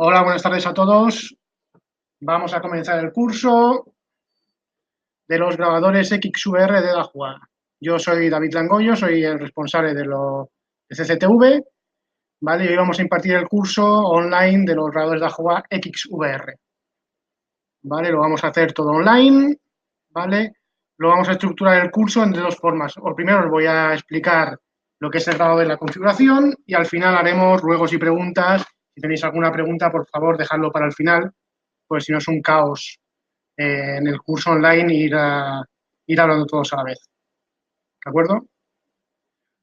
Hola, buenas tardes a todos. Vamos a comenzar el curso de los grabadores XVR de Dahua. Yo soy David Langoyo, soy el responsable de CCTV, ¿vale? Y hoy vamos a impartir el curso online de los grabadores Dahua XVR, ¿vale? Lo vamos a hacer todo online, ¿vale? Lo vamos a estructurar el curso de dos formas. O primero os voy a explicar lo que es el grabador de la configuración y al final haremos ruegos y preguntas. Si tenéis alguna pregunta, por favor, dejadlo para el final, pues si no es un caos en el curso online ir hablando todos a la vez. ¿De acuerdo?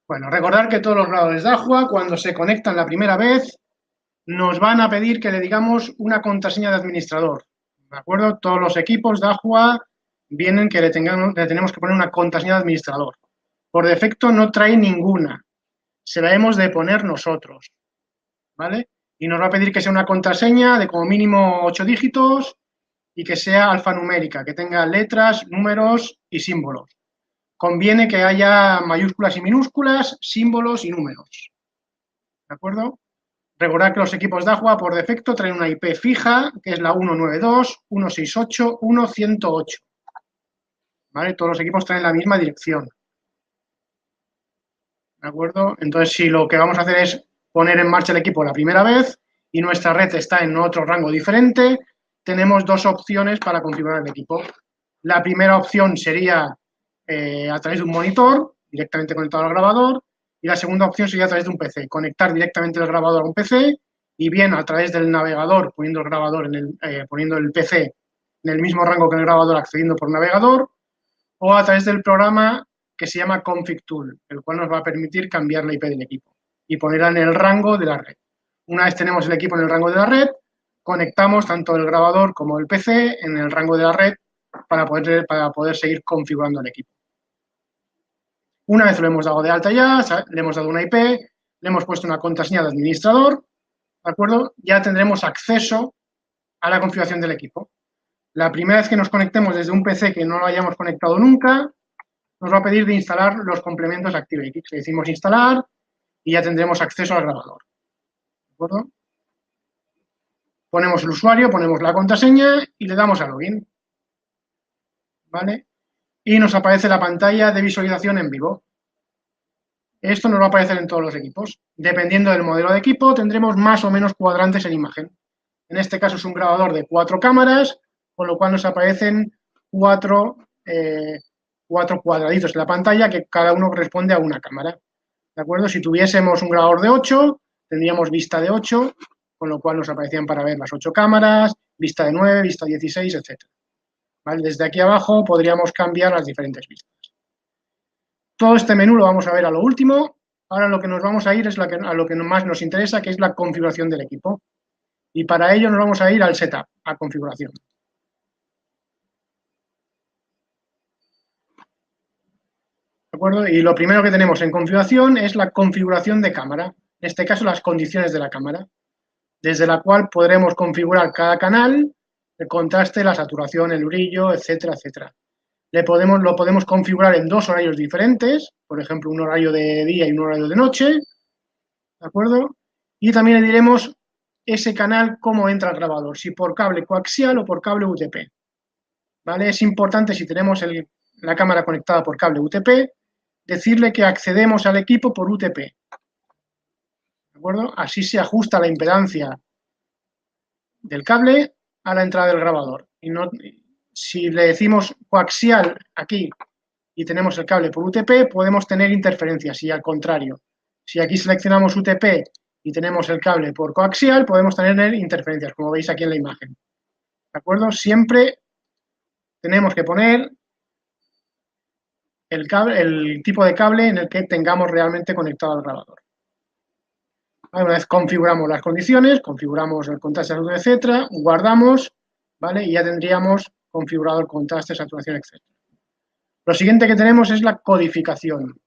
Bueno, recordar que todos los grabadores de Dahua, cuando se conectan la primera vez, nos van a pedir que le digamos una contraseña de administrador. ¿De acuerdo? Todos los equipos de Dahua vienen que le tenemos que poner una contraseña de administrador. Por defecto no trae ninguna. Se la hemos de poner nosotros. ¿Vale? Y nos va a pedir que sea una contraseña de como mínimo 8 dígitos y que sea alfanumérica, que tenga letras, números y símbolos. Conviene que haya mayúsculas y minúsculas, símbolos y números. ¿De acuerdo? Recordad que los equipos Dahua por defecto traen una IP fija, que es la 192.168.1.108. ¿Vale? Todos los equipos traen la misma dirección. ¿De acuerdo? Entonces, si lo que vamos a hacer es poner en marcha el equipo la primera vez y nuestra red está en otro rango diferente, tenemos dos opciones para configurar el equipo. La primera opción sería a través de un monitor, directamente conectado al grabador, y la segunda opción sería a través de un PC, conectar directamente el grabador a un PC y bien a través del navegador, poniendo el grabador poniendo el PC en el mismo rango que el grabador, accediendo por navegador, o a través del programa que se llama Config Tool, el cual nos va a permitir cambiar la IP del equipo y ponerla en el rango de la red. Una vez tenemos el equipo en el rango de la red, conectamos tanto el grabador como el PC en el rango de la red para poder seguir configurando el equipo. Una vez lo hemos dado de alta ya, le hemos dado una IP, le hemos puesto una contraseña de administrador, ¿de acuerdo? Ya tendremos acceso a la configuración del equipo. La primera vez que nos conectemos desde un PC que no lo hayamos conectado nunca, nos va a pedir de instalar los complementos ActiveX. Le decimos instalar y ya tendremos acceso al grabador. ¿De acuerdo? Ponemos el usuario, ponemos la contraseña y le damos a login. ¿Vale? Y nos aparece la pantalla de visualización en vivo. Esto nos va a aparecer en todos los equipos. Dependiendo del modelo de equipo, tendremos más o menos cuadrantes en imagen. En este caso es un grabador de 4 cámaras, con lo cual nos aparecen cuatro cuadraditos en la pantalla que cada uno corresponde a una cámara. ¿De acuerdo? Si tuviésemos un grabador de 8, tendríamos vista de 8, con lo cual nos aparecían para ver las 8 cámaras, vista de 9, vista 16, etc. ¿Vale? Desde aquí abajo podríamos cambiar las diferentes vistas. Todo este menú lo vamos a ver a lo último. Ahora lo que nos vamos a ir es a lo que más nos interesa, que es la configuración del equipo. Y para ello nos vamos a ir al setup, a configuración. ¿De acuerdo? Y lo primero que tenemos en configuración es la configuración de cámara. En este caso, las condiciones de la cámara, desde la cual podremos configurar cada canal, el contraste, la saturación, el brillo, etcétera, etcétera. Lo podemos configurar en dos horarios diferentes, por ejemplo, un horario de día y un horario de noche, ¿de acuerdo? Y también le diremos ese canal cómo entra al grabador, si por cable coaxial o por cable UTP. ¿Vale? Es importante, si tenemos la cámara conectada por cable UTP, decirle que accedemos al equipo por UTP. ¿De acuerdo? Así se ajusta la impedancia del cable a la entrada del grabador. Y no, si le decimos coaxial aquí y tenemos el cable por UTP, podemos tener interferencias, y al contrario. Si aquí seleccionamos UTP y tenemos el cable por coaxial, podemos tener interferencias, como veis aquí en la imagen. ¿De acuerdo? Siempre tenemos que poner el tipo de cable en el que tengamos realmente conectado al grabador. Una vez configuramos las condiciones, configuramos el contraste, saturación, etcétera, guardamos, ¿vale? Y ya tendríamos configurado el contraste, saturación, etcétera. Lo siguiente que tenemos es la codificación.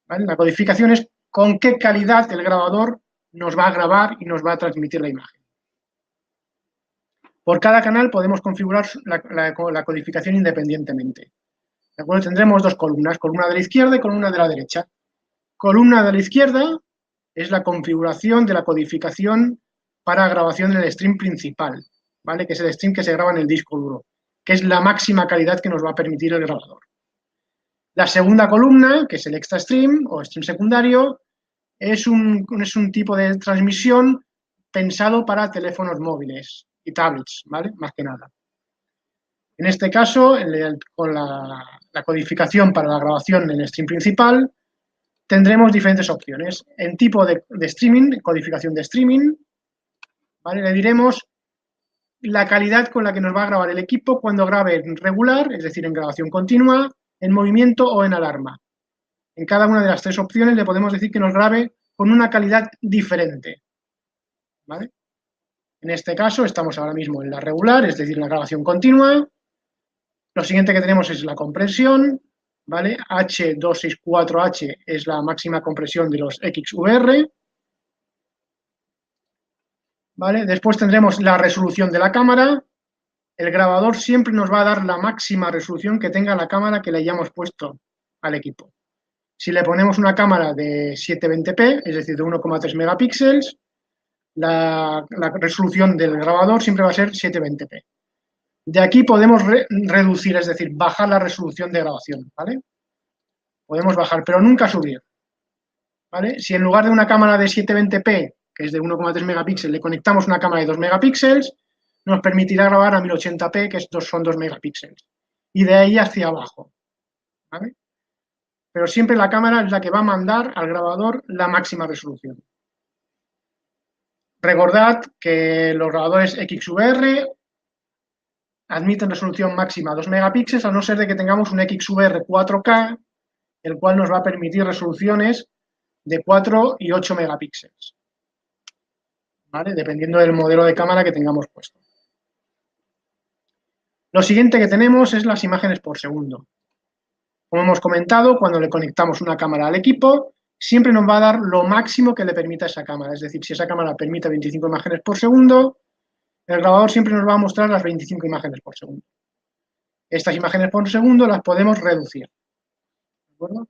¿Vale? La codificación es con qué calidad el grabador nos va a grabar y nos va a transmitir la imagen. Por cada canal podemos configurar la codificación independientemente. ¿De acuerdo? Tendremos dos columnas, columna de la izquierda y columna de la derecha. Columna de la izquierda es la configuración de la codificación para grabación del stream principal, ¿vale? Que es el stream que se graba en el disco duro, que es la máxima calidad que nos va a permitir el grabador. La segunda columna, que es el extra stream o stream secundario, es un tipo de transmisión pensado para teléfonos móviles y tablets, ¿vale? Más que nada. En este caso, con la codificación para la grabación en el stream principal, tendremos diferentes opciones. En tipo de streaming, codificación de streaming, ¿vale? Le diremos la calidad con la que nos va a grabar el equipo cuando grabe en regular, es decir, en grabación continua, en movimiento o en alarma. En cada una de las tres opciones le podemos decir que nos grabe con una calidad diferente, ¿vale? En este caso estamos ahora mismo en la regular, es decir, la grabación continua. Lo siguiente que tenemos es la compresión, ¿vale? H264H es la máxima compresión de los XVR, ¿vale? Después tendremos la resolución de la cámara. El grabador siempre nos va a dar la máxima resolución que tenga la cámara que le hayamos puesto al equipo. Si le ponemos una cámara de 720p, es decir, de 1,3 megapíxeles, la resolución del grabador siempre va a ser 720p. De aquí podemos reducir, es decir, bajar la resolución de grabación, ¿vale? Podemos bajar, pero nunca subir, ¿vale? Si en lugar de una cámara de 720p, que es de 1,3 megapíxeles, le conectamos una cámara de 2 megapíxeles, nos permitirá grabar a 1080p, que son 2 megapíxeles. Y de ahí hacia abajo, ¿vale? Pero siempre la cámara es la que va a mandar al grabador la máxima resolución. Recordad que los grabadores XVR admiten resolución máxima 2 megapíxeles, a no ser de que tengamos un XVR 4K, el cual nos va a permitir resoluciones de 4 y 8 megapíxeles, ¿vale? Dependiendo del modelo de cámara que tengamos puesto. Lo siguiente que tenemos es las imágenes por segundo. Como hemos comentado, cuando le conectamos una cámara al equipo, siempre nos va a dar lo máximo que le permita esa cámara. Es decir, si esa cámara permite 25 imágenes por segundo, el grabador siempre nos va a mostrar las 25 imágenes por segundo. Estas imágenes por segundo las podemos reducir, ¿de acuerdo?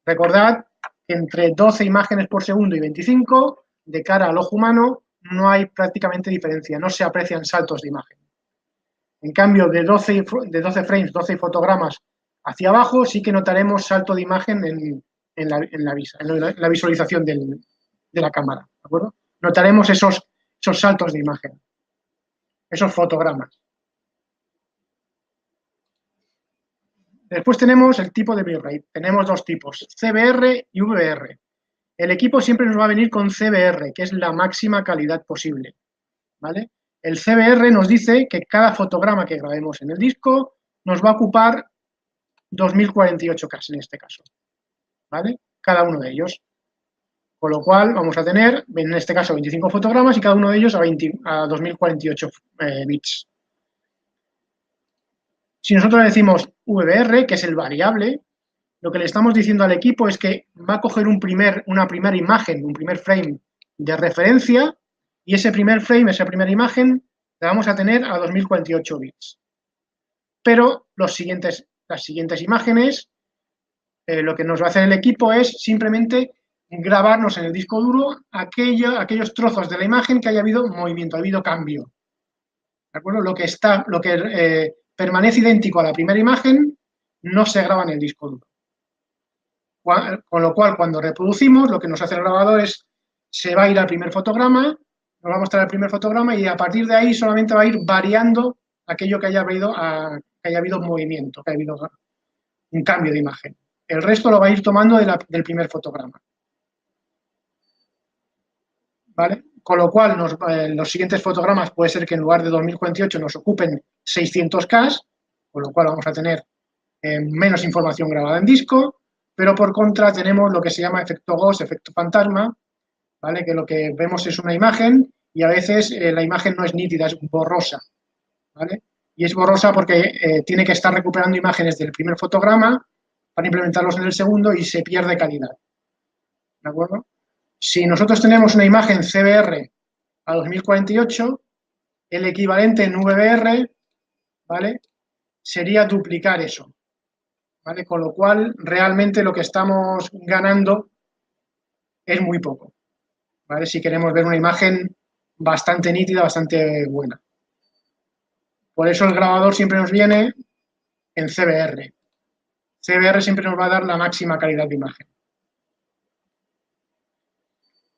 Recordad que entre 12 imágenes por segundo y 25, de cara al ojo humano, no hay prácticamente diferencia, no se aprecian saltos de imagen. En cambio, de 12 frames, 12 fotogramas hacia abajo, sí que notaremos salto de imagen en la visualización de la cámara, ¿de acuerdo? Notaremos esos saltos de imagen, esos fotogramas. Después tenemos el tipo de bitrate. Tenemos dos tipos, CBR y VBR. El equipo siempre nos va a venir con CBR, que es la máxima calidad posible, ¿vale? El CBR nos dice que cada fotograma que grabemos en el disco nos va a ocupar 2048K en este caso, ¿vale? Cada uno de ellos. Con lo cual vamos a tener, en este caso, 25 fotogramas y cada uno de ellos a 2048 bits. Si nosotros le decimos VBR, que es el variable, lo que le estamos diciendo al equipo es que va a coger una primera imagen, un primer frame de referencia, y ese primer frame, esa primera imagen, la vamos a tener a 2048 bits. Pero las siguientes imágenes, lo que nos va a hacer el equipo es simplemente grabarnos en el disco duro aquellos trozos de la imagen que haya habido movimiento, ha habido cambio. ¿De acuerdo? Lo que permanece idéntico a la primera imagen no se graba en el disco duro. Con lo cual, cuando reproducimos, lo que nos hace el grabador es, se va a ir al primer fotograma, nos va a mostrar el primer fotograma y a partir de ahí solamente va a ir variando aquello que haya habido movimiento, que haya habido un cambio de imagen. El resto lo va a ir tomando del primer fotograma. ¿Vale? Con lo cual, los siguientes fotogramas puede ser que en lugar de 2048 nos ocupen 600K, con lo cual vamos a tener menos información grabada en disco, pero por contra tenemos lo que se llama efecto ghost, efecto fantasma, ¿vale? Que lo que vemos es una imagen y a veces la imagen no es nítida, es borrosa, ¿vale? Y es borrosa porque tiene que estar recuperando imágenes del primer fotograma para implementarlos en el segundo y se pierde calidad, ¿de acuerdo? Si nosotros tenemos una imagen CBR a 2048, el equivalente en VBR, ¿vale? Sería duplicar eso, ¿vale? Con lo cual, realmente lo que estamos ganando es muy poco, ¿vale? Si queremos ver una imagen bastante nítida, bastante buena. Por eso el grabador siempre nos viene en CBR. CBR siempre nos va a dar la máxima calidad de imagen.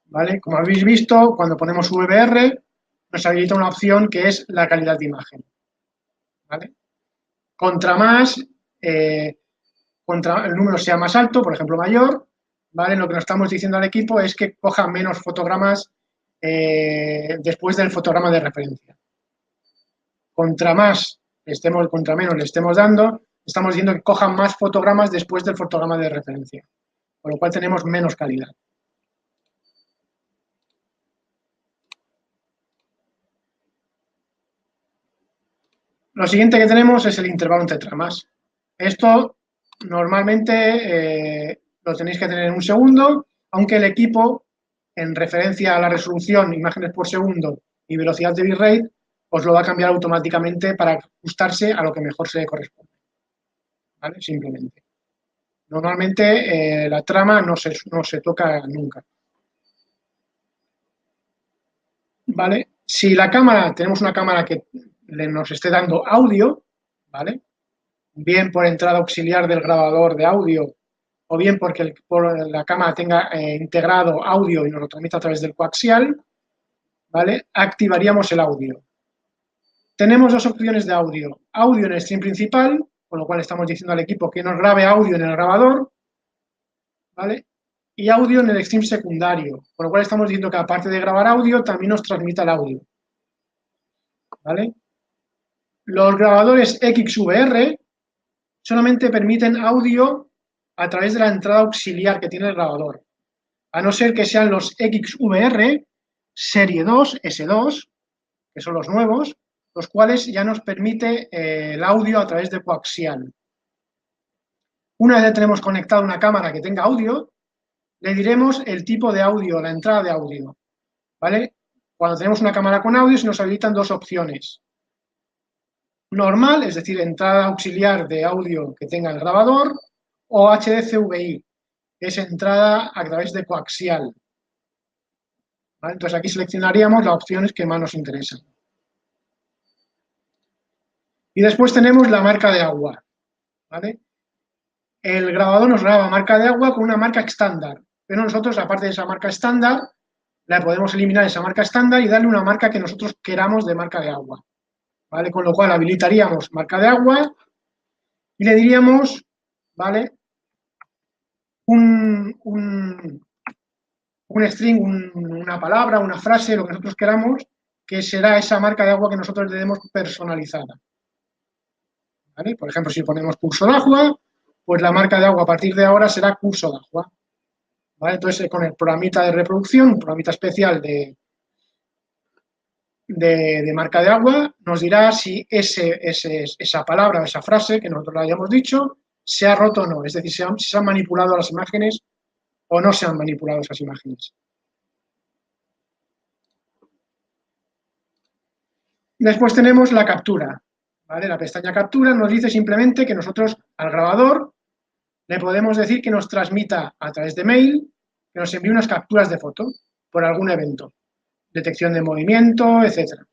¿Vale? Como habéis visto, cuando ponemos VBR, nos habilita una opción que es la calidad de imagen. ¿Vale? Contra el número sea más alto, por ejemplo mayor, ¿vale? Lo que nos estamos diciendo al equipo es que coja menos fotogramas después del fotograma de referencia. Contra menos le estemos dando, estamos diciendo que coja más fotogramas después del fotograma de referencia, con lo cual tenemos menos calidad. Lo siguiente que tenemos es el intervalo entre tramas. Esto normalmente lo tenéis que tener en un segundo, aunque el equipo, en referencia a la resolución, imágenes por segundo y velocidad de bitrate, os lo va a cambiar automáticamente para ajustarse a lo que mejor se le corresponde. ¿Vale? Simplemente. Normalmente la trama no se toca nunca. ¿Vale? Si tenemos una cámara que nos esté dando audio, ¿vale? Bien por entrada auxiliar del grabador de audio o bien porque por la cámara tenga integrado audio y nos lo transmite a través del coaxial, ¿vale? Activaríamos el audio. Tenemos dos opciones de audio. Audio en el stream principal, con lo cual estamos diciendo al equipo que nos grabe audio en el grabador, ¿vale? Y audio en el stream secundario, con lo cual estamos diciendo que aparte de grabar audio, también nos transmita el audio, ¿vale? Los grabadores XVR solamente permiten audio a través de la entrada auxiliar que tiene el grabador, a no ser que sean los XVR serie 2, S2, que son los nuevos, los cuales ya nos permite el audio a través de coaxial. Una vez que tenemos conectada una cámara que tenga audio, le diremos el tipo de audio, la entrada de audio, ¿vale? Cuando tenemos una cámara con audio se nos habilitan dos opciones. Normal, es decir, entrada auxiliar de audio que tenga el grabador, o HDCVI, que es entrada a través de coaxial. ¿Vale? Entonces aquí seleccionaríamos las opciones que más nos interesan. Y después tenemos la marca de agua, ¿vale? El grabador nos graba marca de agua con una marca estándar, pero nosotros, aparte de esa marca estándar, la podemos eliminar esa marca estándar y darle una marca que nosotros queramos de marca de agua, ¿vale? Con lo cual habilitaríamos marca de agua y le diríamos, ¿vale? Un string, una palabra, una frase, lo que nosotros queramos, que será esa marca de agua que nosotros le demos personalizada. ¿Vale? Por ejemplo, si ponemos curso de agua, pues la marca de agua a partir de ahora será curso de agua. ¿Vale? Entonces, con el programita de reproducción, un programita especial de marca de agua, nos dirá si esa palabra o esa frase que nosotros le hayamos dicho se ha roto o no, es decir, si se han manipulado las imágenes o no se han manipulado esas imágenes. Después tenemos la captura. ¿Vale? La pestaña captura nos dice simplemente que nosotros al grabador le podemos decir que nos transmita a través de mail, que nos envíe unas capturas de foto por algún evento, detección de movimiento, etcétera.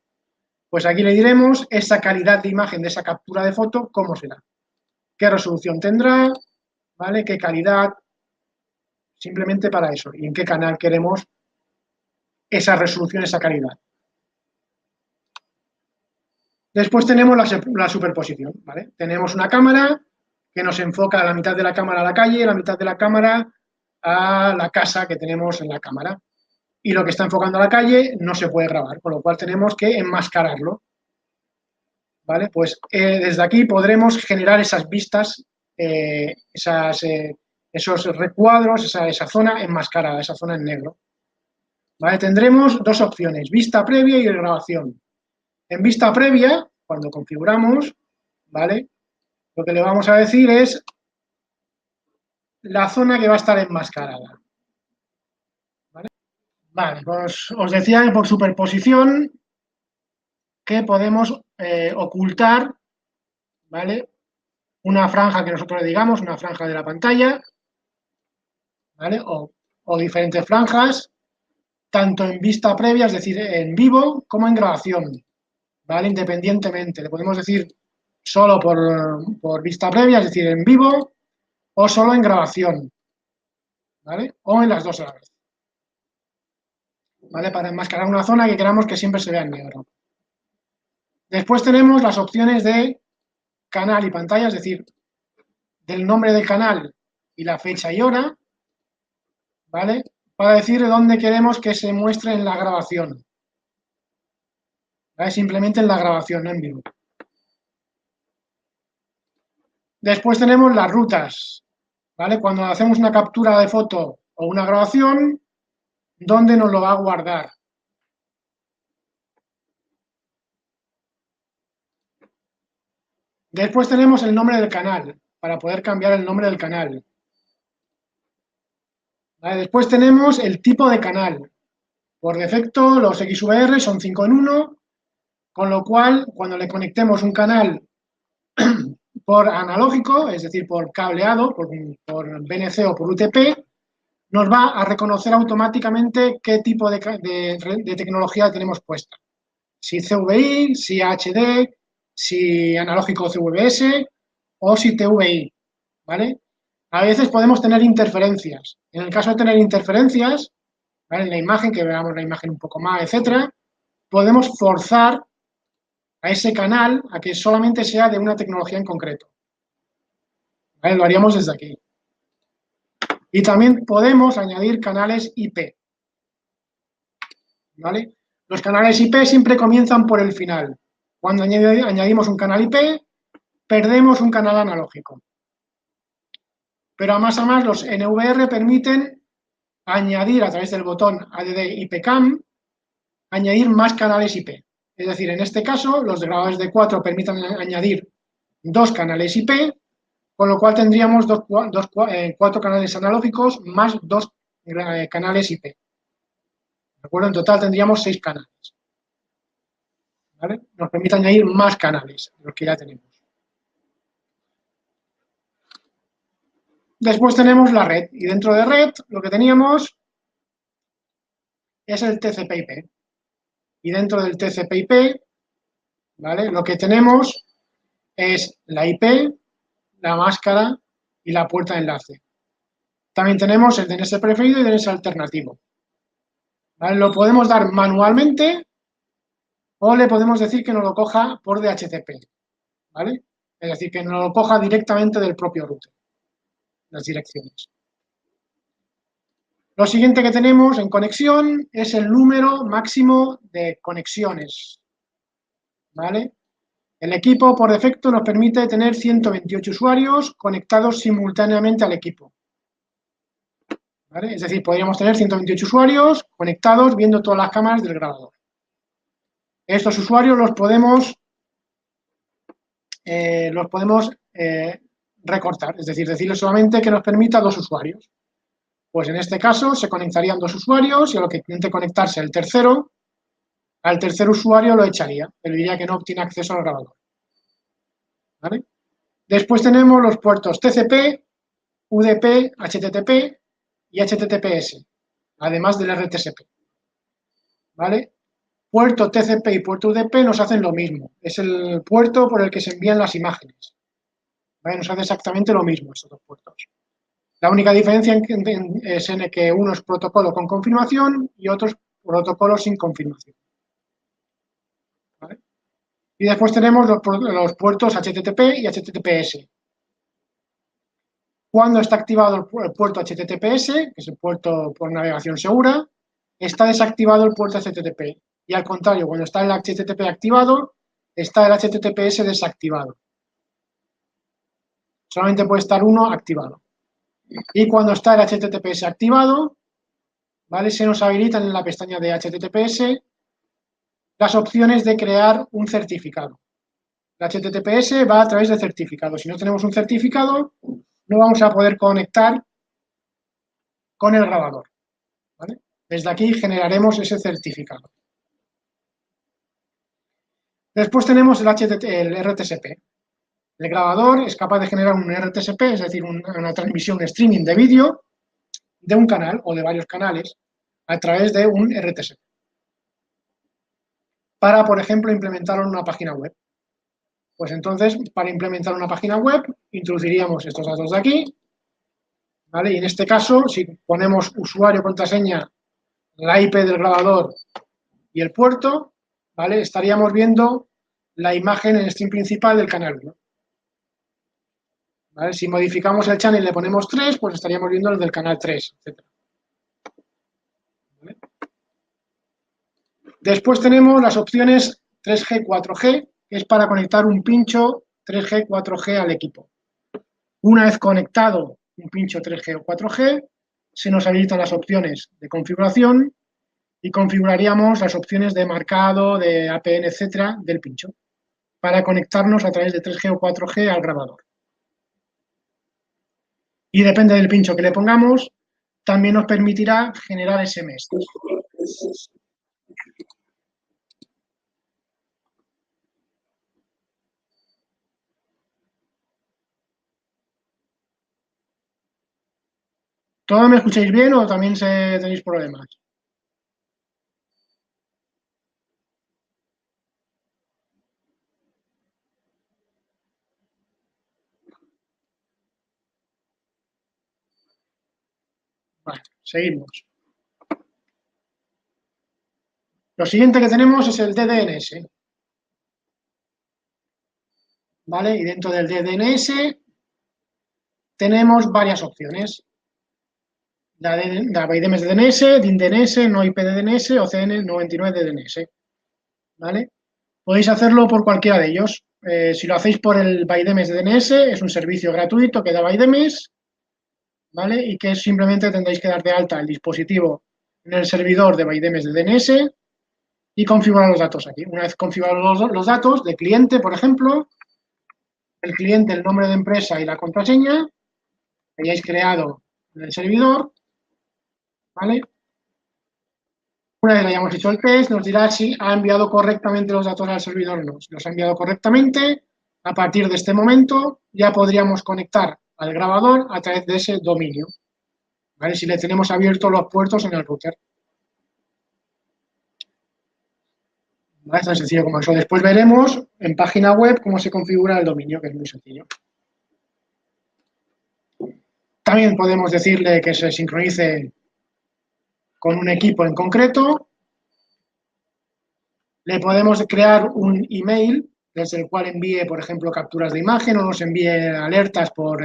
Pues aquí le diremos esa calidad de imagen de esa captura de foto, cómo será, qué resolución tendrá, ¿vale? Qué calidad, simplemente para eso, y en qué canal queremos esa resolución, esa calidad. Después tenemos la superposición, ¿vale? Tenemos una cámara que nos enfoca la mitad de la cámara a la calle, la mitad de la cámara a la casa que tenemos en la cámara. Y lo que está enfocando a la calle no se puede grabar, con lo cual tenemos que enmascararlo. ¿Vale? Pues desde aquí podremos generar esas vistas, esos recuadros, esa zona enmascarada, esa zona en negro. ¿Vale? Tendremos dos opciones, vista previa y grabación. En vista previa, cuando configuramos, ¿vale? Lo que le vamos a decir es la zona que va a estar enmascarada. ¿Vale? Vale, pues os decía que por superposición que podemos ocultar, ¿vale? Una franja que nosotros le digamos, una franja de la pantalla, ¿vale? O diferentes franjas. tanto en vista previa, es decir, en vivo, como en grabación, ¿vale? Independientemente. Le podemos decir solo por vista previa, es decir, en vivo, o solo en grabación, ¿vale? O en las dos a la vez, ¿vale? Para enmascarar una zona que queramos que siempre se vea en negro. Después tenemos las opciones de canal y pantalla, es decir, del nombre del canal y la fecha y hora, ¿vale? Para decir dónde queremos que se muestre en la grabación, ¿vale? Simplemente en la grabación, no en vivo. Después tenemos las rutas, ¿vale? Cuando hacemos una captura de foto o una grabación, ¿dónde nos lo va a guardar? Después tenemos el nombre del canal, para poder cambiar el nombre del canal. ¿Vale? Después tenemos el tipo de canal. Por defecto, los XVR son 5 en 1, con lo cual, cuando le conectemos un canal por analógico, es decir, por cableado, por BNC o por UTP, nos va a reconocer automáticamente qué tipo de tecnología tenemos puesta. Si CVI, si HD, si analógico CVS o si TVI, ¿vale? A veces podemos tener interferencias. En el caso de tener interferencias, ¿vale? En la imagen, que veamos la imagen un poco más, etcétera, podemos forzar a ese canal a que solamente sea de una tecnología en concreto. ¿Vale? Lo haríamos desde aquí. Y también podemos añadir canales IP. ¿Vale? Los canales IP siempre comienzan por el final. Cuando añadimos un canal IP, perdemos un canal analógico. Pero a más los NVR permiten añadir a través del botón ADD IPCAM, añadir más canales IP. Es decir, en este caso, los grabadores de 4 permiten añadir 2 canales IP, con lo cual tendríamos 4 canales analógicos más 2 canales IP. ¿De acuerdo? En total tendríamos 6 canales. ¿Vale? Nos permite añadir más canales de los que ya tenemos. Después tenemos la red, y dentro de red lo que teníamos es el TCP/IP. Y dentro del TCP/IP, ¿vale? Lo que tenemos es la IP, la máscara y la puerta de enlace. También tenemos el DNS preferido y DNS alternativo. ¿Vale? Lo podemos dar manualmente o le podemos decir que nos lo coja por DHCP. ¿Vale? Es decir, que nos lo coja directamente del propio router, las direcciones. Lo siguiente que tenemos en conexión es el número máximo de conexiones. ¿Vale? El equipo, por defecto, nos permite tener 128 usuarios conectados simultáneamente al equipo. ¿Vale? Es decir, podríamos tener 128 usuarios conectados viendo todas las cámaras del grabador. Estos usuarios los podemos recortar, es decir, decirles solamente que nos permita 2 usuarios. Pues en este caso se conectarían 2 usuarios y a lo que intente conectarse el tercero, al tercer usuario lo echaría, le diría que no obtiene acceso al grabador. ¿Vale? Después tenemos los puertos TCP, UDP, HTTP y HTTPS, además del RTSP. ¿Vale? Puerto TCP y puerto UDP nos hacen lo mismo. Es el puerto por el que se envían las imágenes. ¿Vale? Nos hace exactamente lo mismo estos dos puertos. La única diferencia es en que uno es protocolo con confirmación y otro es protocolo sin confirmación. ¿Vale? Y después tenemos los puertos HTTP y HTTPS. Cuando está activado el puerto HTTPS, que es el puerto por navegación segura, está desactivado el puerto HTTP. Y al contrario, cuando está el HTTP activado, está el HTTPS desactivado. Solamente puede estar uno activado. Y cuando está el HTTPS activado, ¿vale? Se nos habilitan en la pestaña de HTTPS las opciones de crear un certificado. El HTTPS va a través de certificado. Si no tenemos un certificado, no vamos a poder conectar con el grabador. ¿Vale? Desde aquí generaremos ese certificado. Después tenemos el RTSP. El grabador es capaz de generar un RTSP, es decir, una transmisión streaming de vídeo de un canal o de varios canales, a través de un RTC. Para, por ejemplo, implementarlo en una página web. Pues entonces, para implementar una página web, introduciríamos estos datos de aquí, ¿vale? Y en este caso, si ponemos usuario, contraseña, la IP del grabador y el puerto, ¿vale? Estaríamos viendo la imagen en stream principal del canal 1. ¿Vale? Si modificamos el channel y le ponemos 3, pues estaríamos viendo el del canal 3, etc. ¿Vale? Después tenemos las opciones 3G, 4G, que es para conectar un pincho 3G, 4G al equipo. Una vez conectado un pincho 3G o 4G, se nos habilitan las opciones de configuración y configuraríamos las opciones de marcado, de APN, etcétera, del pincho, para conectarnos a través de 3G o 4G al grabador. Y depende del pincho que le pongamos, también nos permitirá generar SMS. ¿Todo me escucháis bien o también tenéis problemas? Vale, seguimos. Lo siguiente que tenemos es el DDNS. ¿Vale? Y dentro del DDNS tenemos varias opciones. La BIDMS DNS, DIN DNS, no IP DNS o CN99 DNS. ¿Vale? Podéis hacerlo por cualquiera de ellos. Si lo hacéis por el BIDMS DNS, es un servicio gratuito que da BIDMS, ¿vale? Y que simplemente tendréis que dar de alta el dispositivo en el servidor de BIDMS DNS y configurar los datos aquí. Una vez configurados los datos de cliente, por ejemplo, el cliente, el nombre de empresa y la contraseña que hayáis creado en el servidor, ¿vale? Una vez hayamos hecho el test, nos dirá si ha enviado correctamente los datos al servidor o no. Si los ha enviado correctamente, a partir de este momento ya podríamos conectar al grabador a través de ese dominio, ¿vale? Si le tenemos abiertos los puertos en el router. ¿Vale? Es tan sencillo como eso. Después veremos en página web cómo se configura el dominio, que es muy sencillo. También podemos decirle que se sincronice con un equipo en concreto. Le podemos crear un email desde el cual envíe, por ejemplo, capturas de imagen o nos envíe alertas por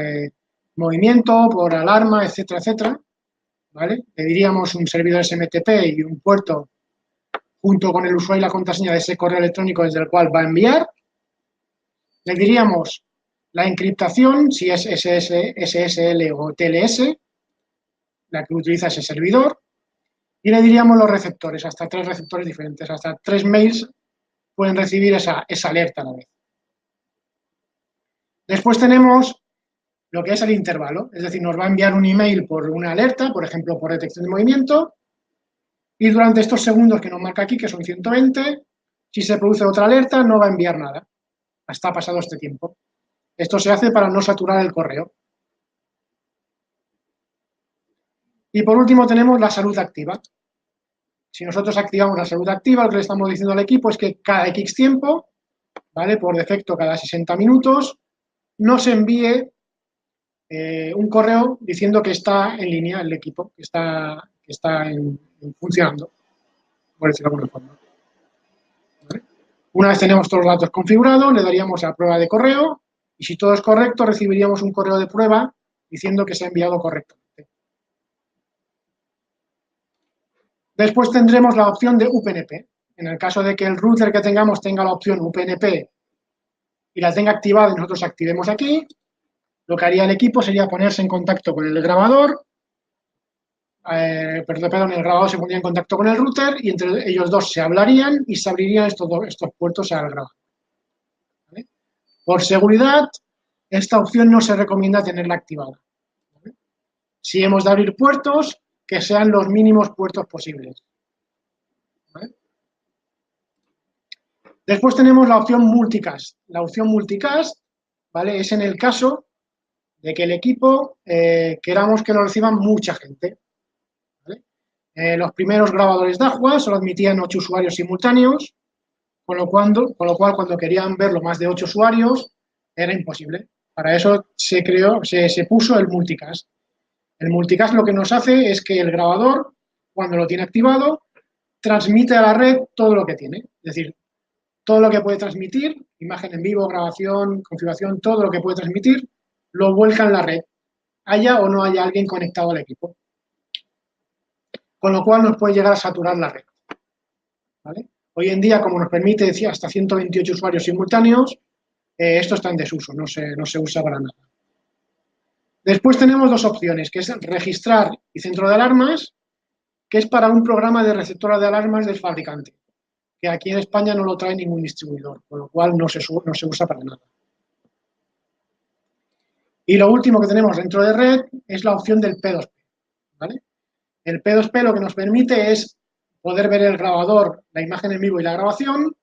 movimiento, por alarma, etcétera, etcétera. ¿Vale? Le diríamos un servidor SMTP y un puerto junto con el usuario y la contraseña de ese correo electrónico desde el cual va a enviar. Le diríamos la encriptación, si es SSL o TLS, la que utiliza ese servidor, y le diríamos los receptores, hasta 3 receptores diferentes, hasta 3 mails pueden recibir esa alerta a la vez. Después tenemos lo que es el intervalo, es decir, nos va a enviar un email por una alerta, por ejemplo, por detección de movimiento, y durante estos segundos que nos marca aquí, que son 120, si se produce otra alerta, no va a enviar nada, hasta pasado este tiempo. Esto se hace para no saturar el correo. Y por último tenemos la salud activa. Si nosotros activamos la salud activa, lo que le estamos diciendo al equipo es que cada X tiempo, ¿vale? Por defecto cada 60 minutos, nos envíe un correo diciendo que está en línea el equipo, que está funcionando, por decirlo de alguna forma. ¿Vale? Una vez tenemos todos los datos configurados, le daríamos a prueba de correo y si todo es correcto, recibiríamos un correo de prueba diciendo que se ha enviado correctamente. Después tendremos la opción de UPnP. En el caso de que el router que tengamos tenga la opción UPnP y la tenga activada y nosotros activemos aquí, lo que haría el equipo sería ponerse en contacto con el grabador, el grabador se pondría en contacto con el router y entre ellos dos se hablarían y se abrirían estos puertos al grabador. ¿Vale? Por seguridad, esta opción no se recomienda tenerla activada. ¿Vale? Si hemos de abrir puertos, que sean los mínimos puertos posibles. ¿Vale? Después tenemos la opción multicast. La opción multicast, ¿vale? Es en el caso de que el equipo queramos que lo reciban mucha gente. ¿Vale? Los primeros grabadores Dahua solo admitían 8 usuarios simultáneos, con lo cual cuando querían verlo más de 8 usuarios era imposible. Para eso se puso el multicast. El multicast lo que nos hace es que el grabador, cuando lo tiene activado, transmite a la red todo lo que tiene. Es decir, todo lo que puede transmitir, imagen en vivo, grabación, configuración, todo lo que puede transmitir, lo vuelca en la red, haya o no haya alguien conectado al equipo. Con lo cual nos puede llegar a saturar la red. ¿Vale? Hoy en día, como nos permite, decía, hasta 128 usuarios simultáneos, esto está en desuso, no se usa para nada. Después tenemos dos opciones, que es registrar y centro de alarmas, que es para un programa de receptora de alarmas del fabricante, que aquí en España no lo trae ningún distribuidor, con lo cual no se usa para nada. Y lo último que tenemos dentro de red es la opción del P2P. ¿Vale? El P2P lo que nos permite es poder ver el grabador, la imagen en vivo y la grabación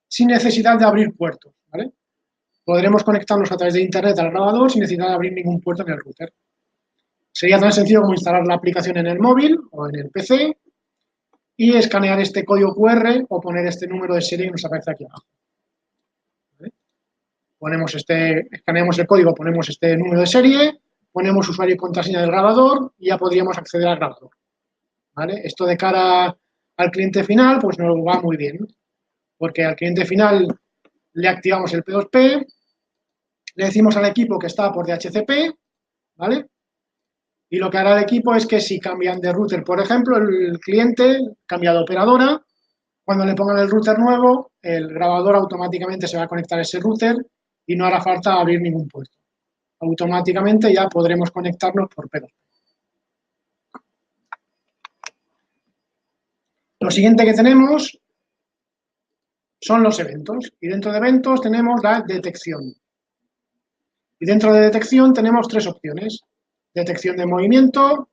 sin necesidad de abrir puertos. ¿Vale? Podremos conectarnos a través de Internet al grabador sin necesidad de abrir ningún puerto en el router. Sería tan sencillo como instalar la aplicación en el móvil o en el PC y escanear este código QR o poner este número de serie que nos aparece aquí abajo. ¿Vale? Escaneamos el código, ponemos este número de serie, ponemos usuario y contraseña del grabador y ya podríamos acceder al grabador. ¿Vale? Esto de cara al cliente final, pues nos va muy bien, porque al cliente final le activamos el P2P, le decimos al equipo que está por DHCP, ¿vale? Y lo que hará el equipo es que si cambian de router, por ejemplo, el cliente cambia de operadora, cuando le pongan el router nuevo, el grabador automáticamente se va a conectar a ese router y no hará falta abrir ningún puerto. Automáticamente ya podremos conectarnos por P2P. Lo siguiente que tenemos son los eventos. Y dentro de eventos tenemos la detección. Y dentro de detección tenemos tres opciones. Detección de movimiento,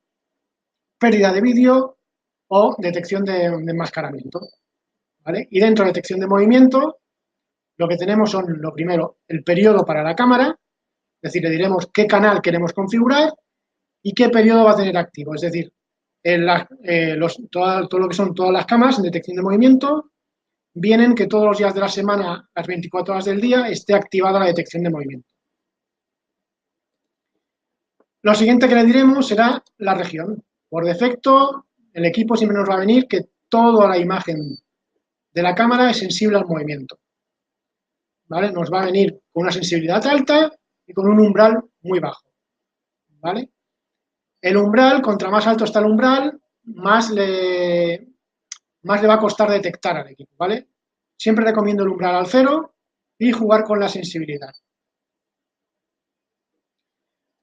pérdida de vídeo o detección de enmascaramiento. ¿Vale? Y dentro de detección de movimiento, lo que tenemos son, lo primero, el periodo para la cámara, es decir, le diremos qué canal queremos configurar y qué periodo va a tener activo. Es decir, todo lo que son todas las cámaras en detección de movimiento vienen que todos los días de la semana, las 24 horas del día, esté activada la detección de movimiento. Lo siguiente que le diremos será la región. Por defecto, el equipo siempre nos va a venir que toda la imagen de la cámara es sensible al movimiento. ¿Vale? Nos va a venir con una sensibilidad alta y con un umbral muy bajo. ¿Vale? El umbral, contra más alto está el umbral, más le va a costar detectar al equipo. ¿Vale? Siempre recomiendo el umbral al 0 y jugar con la sensibilidad.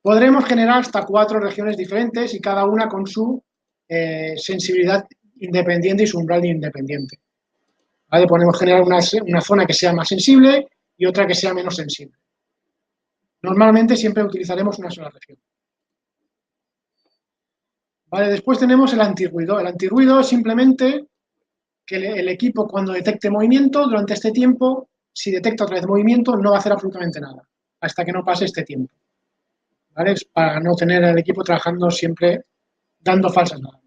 Podremos generar hasta 4 regiones diferentes y cada una con su sensibilidad independiente y su umbral independiente. ¿Vale? Podemos generar una zona que sea más sensible y otra que sea menos sensible. Normalmente siempre utilizaremos una sola región. ¿Vale? Después tenemos el antirruido. El antirruido es simplemente que el equipo cuando detecte movimiento, durante este tiempo, si detecta otra vez movimiento, no va a hacer absolutamente nada, hasta que no pase este tiempo. ¿Vale? Es para no tener al equipo trabajando siempre dando falsas alarmas.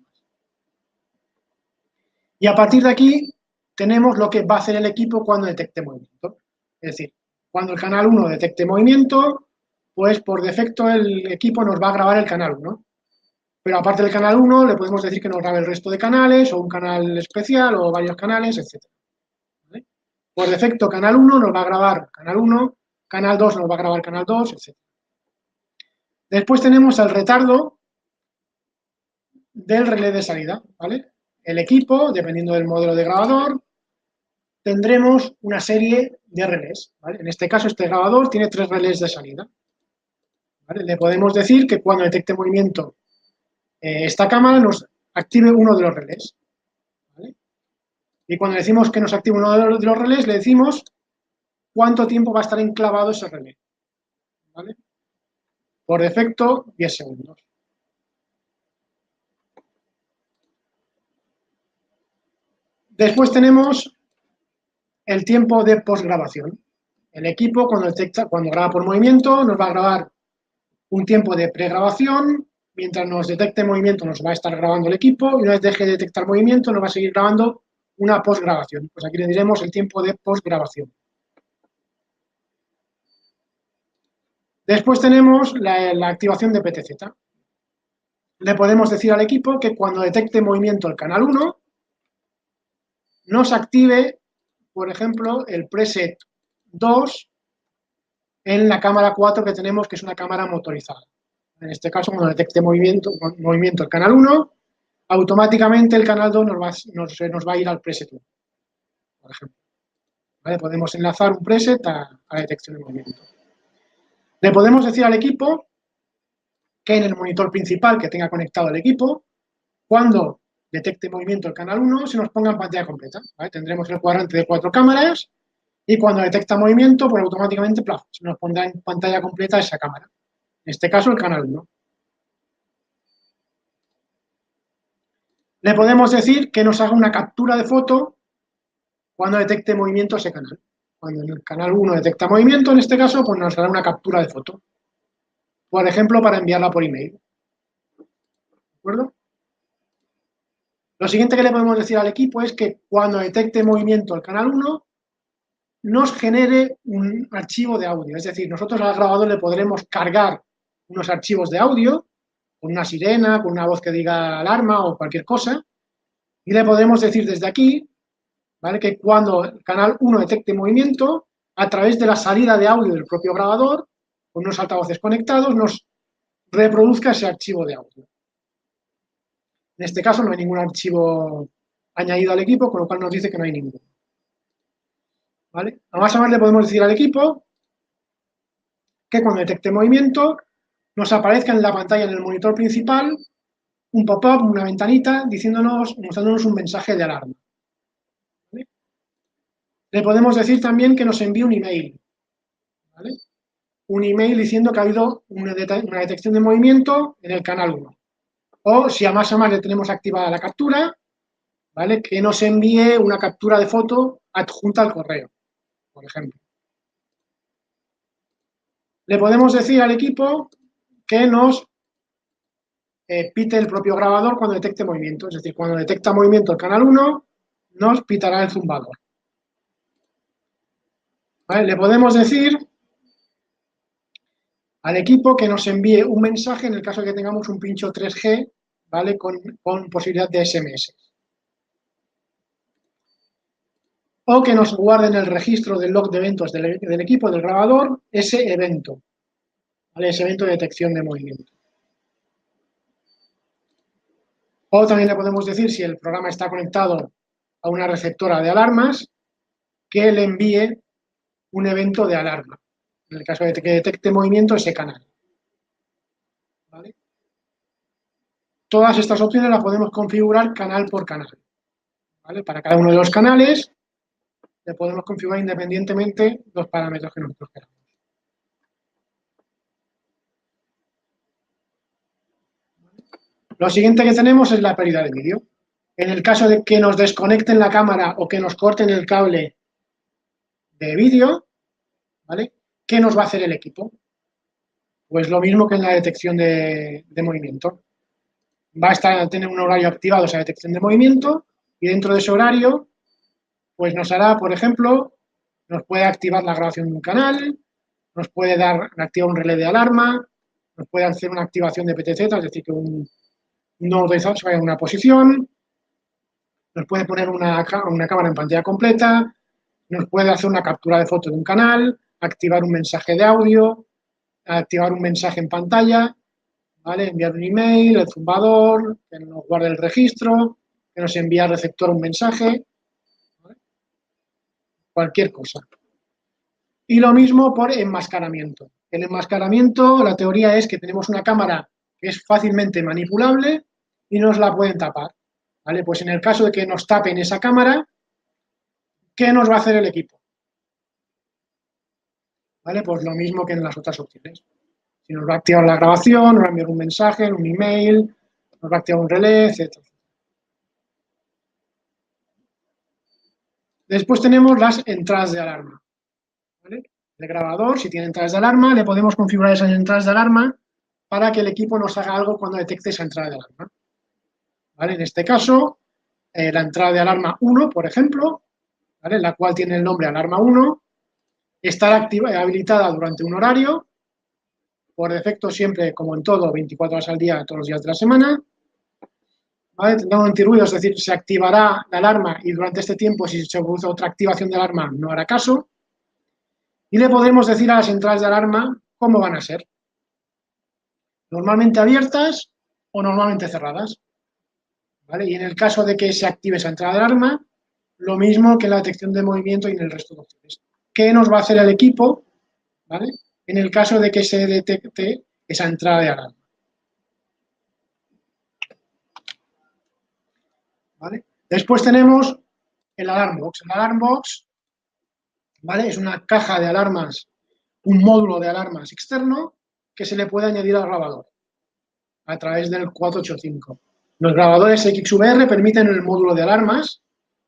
Y a partir de aquí tenemos lo que va a hacer el equipo cuando detecte movimiento. Es decir, cuando el canal 1 detecte movimiento, pues por defecto el equipo nos va a grabar el canal 1. Pero aparte del canal 1, le podemos decir que nos grabe el resto de canales, o un canal especial, o varios canales, etc. ¿Vale? Por defecto, canal 1 nos va a grabar canal 1, canal 2 nos va a grabar canal 2, etc. Después tenemos el retardo del relé de salida, ¿vale? El equipo, dependiendo del modelo de grabador, tendremos una serie de relés, ¿vale? En este caso, este grabador tiene 3 relés de salida. ¿Vale? Le podemos decir que cuando detecte movimiento esta cámara nos active uno de los relés. ¿Vale? Y cuando decimos que nos active uno de los relés, le decimos cuánto tiempo va a estar enclavado ese relé. ¿Vale? Por defecto, 10 segundos. Después tenemos el tiempo de postgrabación. El equipo, cuando graba por movimiento, nos va a grabar un tiempo de pregrabación Mientras nos detecte movimiento nos va a estar grabando el equipo y una vez deje de detectar movimiento nos va a seguir grabando una postgrabación. Pues aquí le diremos el tiempo de postgrabación. Después tenemos la activación de PTZ. Le podemos decir al equipo que cuando detecte movimiento el canal 1 nos active, por ejemplo, el preset 2 en la cámara 4 que tenemos, que es una cámara motorizada. En este caso, cuando detecte movimiento el canal 1, automáticamente el canal 2 nos va a ir al preset 1, por ejemplo. ¿Vale? Podemos enlazar un preset a la detección de movimiento. Le podemos decir al equipo que en el monitor principal que tenga conectado el equipo, cuando detecte movimiento el canal 1, se nos ponga en pantalla completa. ¿Vale? Tendremos el cuadrante de 4 cámaras y cuando detecta movimiento, pues automáticamente se nos pondrá en pantalla completa esa cámara. En este caso, el canal 1. Le podemos decir que nos haga una captura de foto cuando detecte movimiento ese canal. Cuando el canal 1 detecta movimiento, en este caso, pues nos hará una captura de foto. Por ejemplo, para enviarla por email. ¿De acuerdo? Lo siguiente que le podemos decir al equipo es que cuando detecte movimiento el canal 1, nos genere un archivo de audio. Es decir, nosotros al grabador le podremos cargar unos archivos de audio con una sirena, con una voz que diga alarma o cualquier cosa, y le podemos decir desde aquí, ¿vale?, que cuando el canal 1 detecte movimiento, a través de la salida de audio del propio grabador, con unos altavoces conectados, nos reproduzca ese archivo de audio. En este caso no hay ningún archivo añadido al equipo, con lo cual nos dice que no hay ninguno. ¿Vale? A más le podemos decir al equipo que cuando detecte movimiento nos aparezca en la pantalla, en el monitor principal, un pop-up, una ventanita, mostrándonos un mensaje de alarma. ¿Vale? Le podemos decir también que nos envíe un email. ¿Vale? Un email diciendo que ha habido una detección de movimiento en el canal 1. O si a más le tenemos activada la captura, ¿vale?, que nos envíe una captura de foto adjunta al correo, por ejemplo. Le podemos decir al equipo que nos pite el propio grabador cuando detecte movimiento. Es decir, cuando detecta movimiento el canal 1, nos pitará el zumbador. ¿Vale? Le podemos decir al equipo que nos envíe un mensaje en el caso de que tengamos un pincho 3G, ¿vale?, con posibilidad de SMS. O que nos guarde en el registro del log de eventos del equipo, del grabador, ese evento, ¿vale?, ese evento de detección de movimiento. O también le podemos decir, si el programa está conectado a una receptora de alarmas, que le envíe un evento de alarma, en el caso de que detecte movimiento ese canal. ¿Vale? Todas estas opciones las podemos configurar canal por canal. ¿Vale? Para cada uno de los canales le podemos configurar independientemente los parámetros que nosotros queramos. Lo siguiente que tenemos es la pérdida de vídeo. En el caso de que nos desconecten la cámara o que nos corten el cable de vídeo, ¿vale?, ¿qué nos va a hacer el equipo? Pues lo mismo que en la detección de movimiento. Va a tener un horario activado esa detección de movimiento y dentro de ese horario, pues nos hará, por ejemplo, nos puede activar la grabación de un canal, nos puede activar un relé de alarma, nos puede hacer una activación de PTZ, es decir, que un no autorizado se vaya a una posición, nos puede poner una cámara en pantalla completa, nos puede hacer una captura de foto de un canal, activar un mensaje de audio, activar un mensaje en pantalla, ¿vale?, enviar un email, el zumbador, que nos guarde el registro, que nos envíe al receptor un mensaje, ¿vale?, cualquier cosa. Y lo mismo por enmascaramiento. El enmascaramiento, la teoría es que tenemos una cámara que es fácilmente manipulable y nos la pueden tapar. ¿Vale? Pues en el caso de que nos tapen esa cámara, ¿qué nos va a hacer el equipo? ¿Vale? Pues lo mismo que en las otras opciones. Si nos va a activar la grabación, nos va a enviar un mensaje, un email, nos va a activar un relé, etc. Después tenemos las entradas de alarma. ¿Vale? El grabador, si tiene entradas de alarma, le podemos configurar esas entradas de alarma para que el equipo nos haga algo cuando detecte esa entrada de alarma. ¿Vale? En este caso, la entrada de alarma 1, por ejemplo, ¿vale? La cual tiene el nombre alarma 1, estará habilitada durante un horario, por defecto siempre, como en todo, 24 horas al día, todos los días de la semana. ¿Vale? Tendrá un antirruido, es decir, se activará la alarma y durante este tiempo, si se produce otra activación de alarma, no hará caso. Y le podemos decir a las entradas de alarma cómo van a ser. Normalmente abiertas o normalmente cerradas. ¿Vale? Y en el caso de que se active esa entrada de alarma, lo mismo que en la detección de movimiento y en el resto de opciones. ¿Qué nos va a hacer el equipo? ¿Vale? En el caso de que se detecte esa entrada de alarma. ¿Vale? Después tenemos el alarm box. El alarm box, ¿vale? Es una caja de alarmas, un módulo de alarmas externo que se le puede añadir al grabador a través del 485. Los grabadores XVR permiten el módulo de alarmas,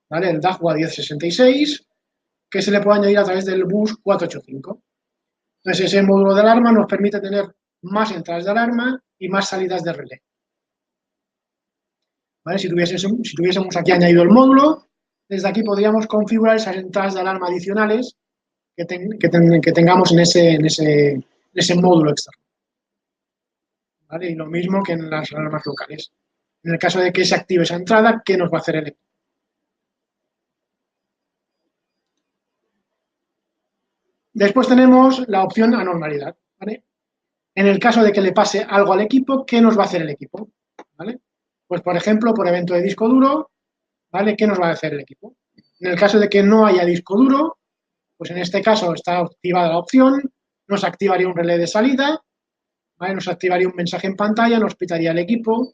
¿vale? El Dahua 1066, que se le puede añadir a través del bus 485. Entonces, ese módulo de alarma nos permite tener más entradas de alarma y más salidas de relé. ¿Vale? Si tuviésemos aquí añadido el módulo, desde aquí podríamos configurar esas entradas de alarma adicionales que tengamos en ese módulo externo. ¿Vale? Y lo mismo que en las alarmas locales. En el caso de que se active esa entrada, ¿qué nos va a hacer el equipo? Después tenemos la opción anormalidad. ¿Vale? En el caso de que le pase algo al equipo, ¿qué nos va a hacer el equipo? ¿Vale? Pues, por ejemplo, por evento de disco duro, ¿vale? ¿Qué nos va a hacer el equipo? En el caso de que no haya disco duro, pues en este caso está activada la opción, nos activaría un relé de salida, ¿vale? Nos activaría un mensaje en pantalla, nos pitaría el equipo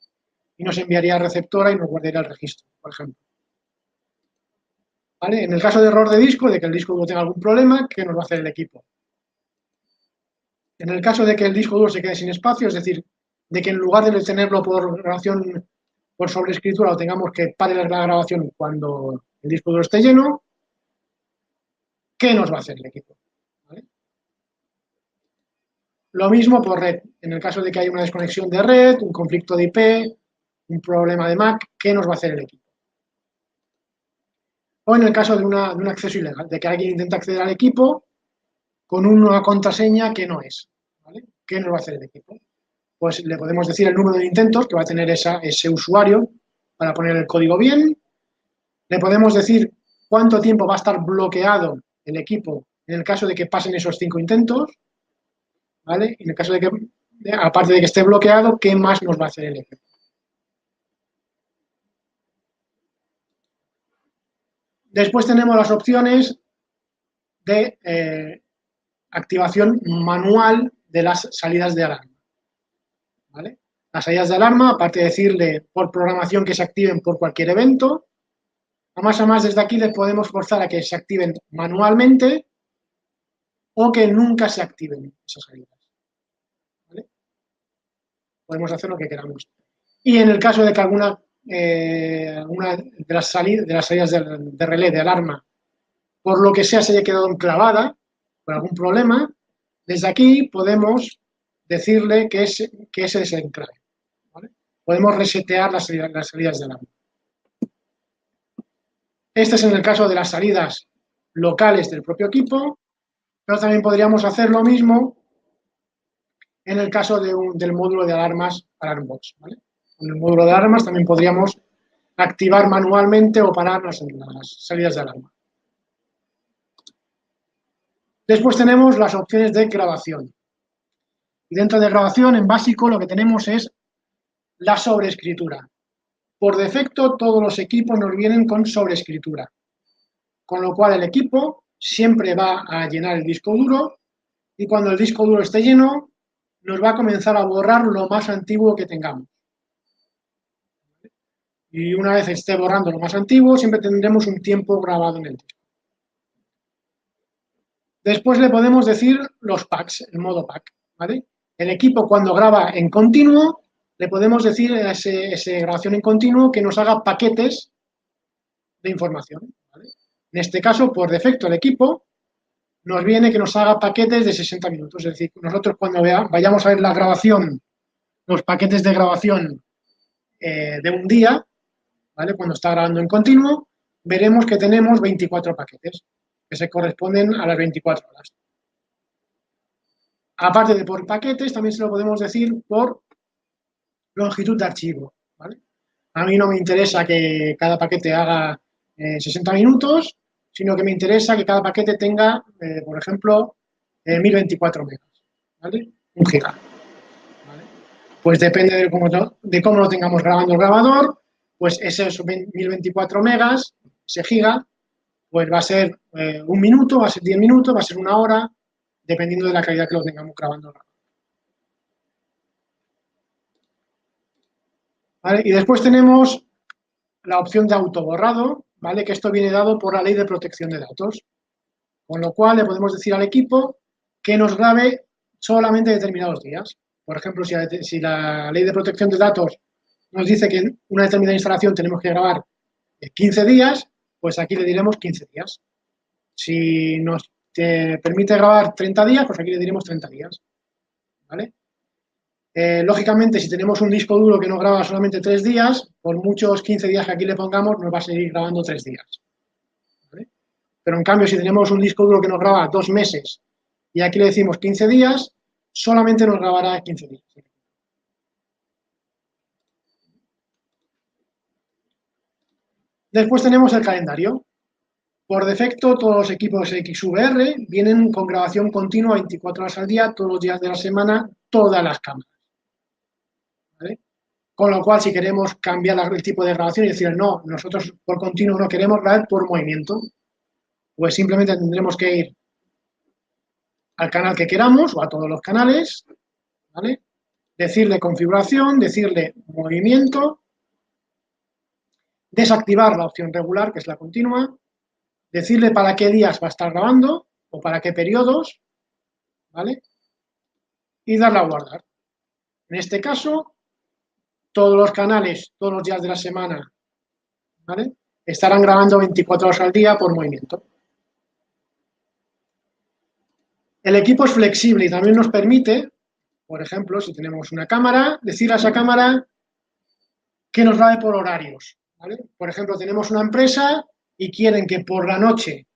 y nos enviaría a receptora y nos guardaría el registro, por ejemplo. ¿Vale? En el caso de error de disco, de que el disco duro tenga algún problema, ¿qué nos va a hacer el equipo? En el caso de que el disco duro se quede sin espacio, es decir, de que en lugar de tenerlo por grabación por sobreescritura o tengamos que parar la grabación cuando el disco duro esté lleno, ¿qué nos va a hacer el equipo? ¿Vale? Lo mismo por red. En el caso de que haya una desconexión de red, un conflicto de IP, un problema de MAC, ¿qué nos va a hacer el equipo? O en el caso de un acceso ilegal, de que alguien intenta acceder al equipo con una contraseña que no es. ¿Vale? ¿Qué nos va a hacer el equipo? Pues le podemos decir el número de intentos que va a tener ese usuario para poner el código bien. Le podemos decir cuánto tiempo va a estar bloqueado el equipo en el caso de que pasen esos 5 intentos. ¿Vale? En el caso de que, aparte de que esté bloqueado, ¿qué más nos va a hacer el equipo? Después tenemos las opciones de activación manual de las salidas de alarma. ¿Vale? Las salidas de alarma, aparte de decirle por programación que se activen por cualquier evento, a más desde aquí le podemos forzar a que se activen manualmente o que nunca se activen esas salidas. ¿Vale? Podemos hacer lo que queramos. Y en el caso de que alguna de las salidas de relé de alarma, por lo que sea, se haya quedado enclavada por algún problema, desde aquí podemos decirle que ese desenclave. ¿Vale? Podemos resetear las salidas de alarma. Este es en el caso de las salidas locales del propio equipo, pero también podríamos hacer lo mismo en el caso del módulo de alarmas Alarmbox. ¿Vale? Con el módulo de alarmas también podríamos activar manualmente o parar las salidas de alarma. Después tenemos las opciones de grabación. Y dentro de grabación, en básico, lo que tenemos es la sobreescritura. Por defecto, todos los equipos nos vienen con sobreescritura, con lo cual el equipo siempre va a llenar el disco duro y cuando el disco duro esté lleno, nos va a comenzar a borrar lo más antiguo que tengamos. Y una vez esté borrando lo más antiguo, siempre tendremos un tiempo grabado en el disco. Después le podemos decir los packs, el modo pack. ¿Vale? El equipo cuando graba en continuo, le podemos decir a esa grabación en continuo que nos haga paquetes de información. ¿Vale? En este caso, por defecto, el equipo nos viene que nos haga paquetes de 60 minutos. Es decir, nosotros cuando vayamos a ver la grabación los paquetes de grabación de un día, ¿vale? Cuando está grabando en continuo, veremos que tenemos 24 paquetes, que se corresponden a las 24 horas. Aparte de por paquetes, también se lo podemos decir por longitud de archivo, ¿vale? A mí no me interesa que cada paquete haga 60 minutos, sino que me interesa que cada paquete tenga, por ejemplo, 1024 megas, ¿vale? 1 giga. ¿Vale? Pues depende de cómo lo tengamos grabando el grabador, pues esos 1024 megas, ese giga, pues va a ser 1 minuto, va a ser 10 minutos, va a ser 1 hora, dependiendo de la calidad que lo tengamos grabando. ¿Vale? Y después tenemos la opción de autoborrado, ¿vale? Que esto viene dado por la Ley de Protección de Datos, con lo cual le podemos decir al equipo que nos grabe solamente determinados días. Por ejemplo, si la Ley de Protección de Datos nos dice que en una determinada instalación tenemos que grabar 15 días, pues aquí le diremos 15 días. Si nos permite grabar 30 días, pues aquí le diremos 30 días. ¿Vale? Lógicamente, si tenemos un disco duro que nos graba solamente 3 días, por muchos 15 días que aquí le pongamos, nos va a seguir grabando 3 días. ¿Vale? Pero en cambio, si tenemos un disco duro que nos graba 2 meses y aquí le decimos 15 días, solamente nos grabará 15 días. Después tenemos el calendario. Por defecto, todos los equipos XVR vienen con grabación continua 24 horas al día, todos los días de la semana, todas las cámaras. ¿Vale? Con lo cual, si queremos cambiar el tipo de grabación y decir, no, nosotros por continuo no queremos grabar por movimiento, pues simplemente tendremos que ir al canal que queramos o a todos los canales, ¿vale? Decirle configuración, decirle movimiento, desactivar la opción regular, que es la continua, decirle para qué días va a estar grabando o para qué periodos, ¿vale? Y darle a guardar. En este caso, todos los canales, todos los días de la semana, ¿vale? Estarán grabando 24 horas al día por movimiento. El equipo es flexible y también nos permite, por ejemplo, si tenemos una cámara, decir a esa cámara que nos grabe por horarios, ¿vale? Por ejemplo, tenemos una empresa y quieren que por la noche,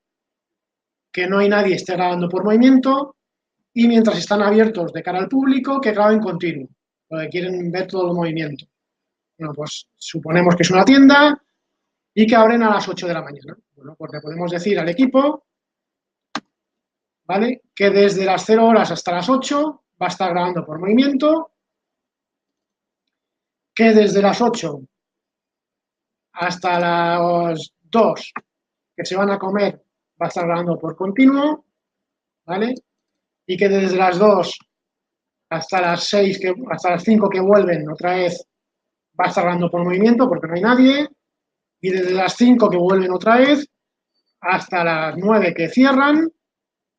que no hay nadie, esté grabando por movimiento, y mientras están abiertos de cara al público, que graben continuo, porque quieren ver todo el movimiento. Bueno, pues suponemos que es una tienda y que abren a las 8 de la mañana. Bueno, pues le podemos decir al equipo, ¿vale? Que desde las 0 horas hasta las 8 va a estar grabando por movimiento, que desde las 8 hasta las 2 que se van a comer va a estar grabando por continuo, ¿vale? Y que desde las 2 hasta las 6, hasta las 5 que vuelven otra vez va a estar grabando por movimiento porque no hay nadie, y desde las 5 que vuelven otra vez hasta las 9 que cierran,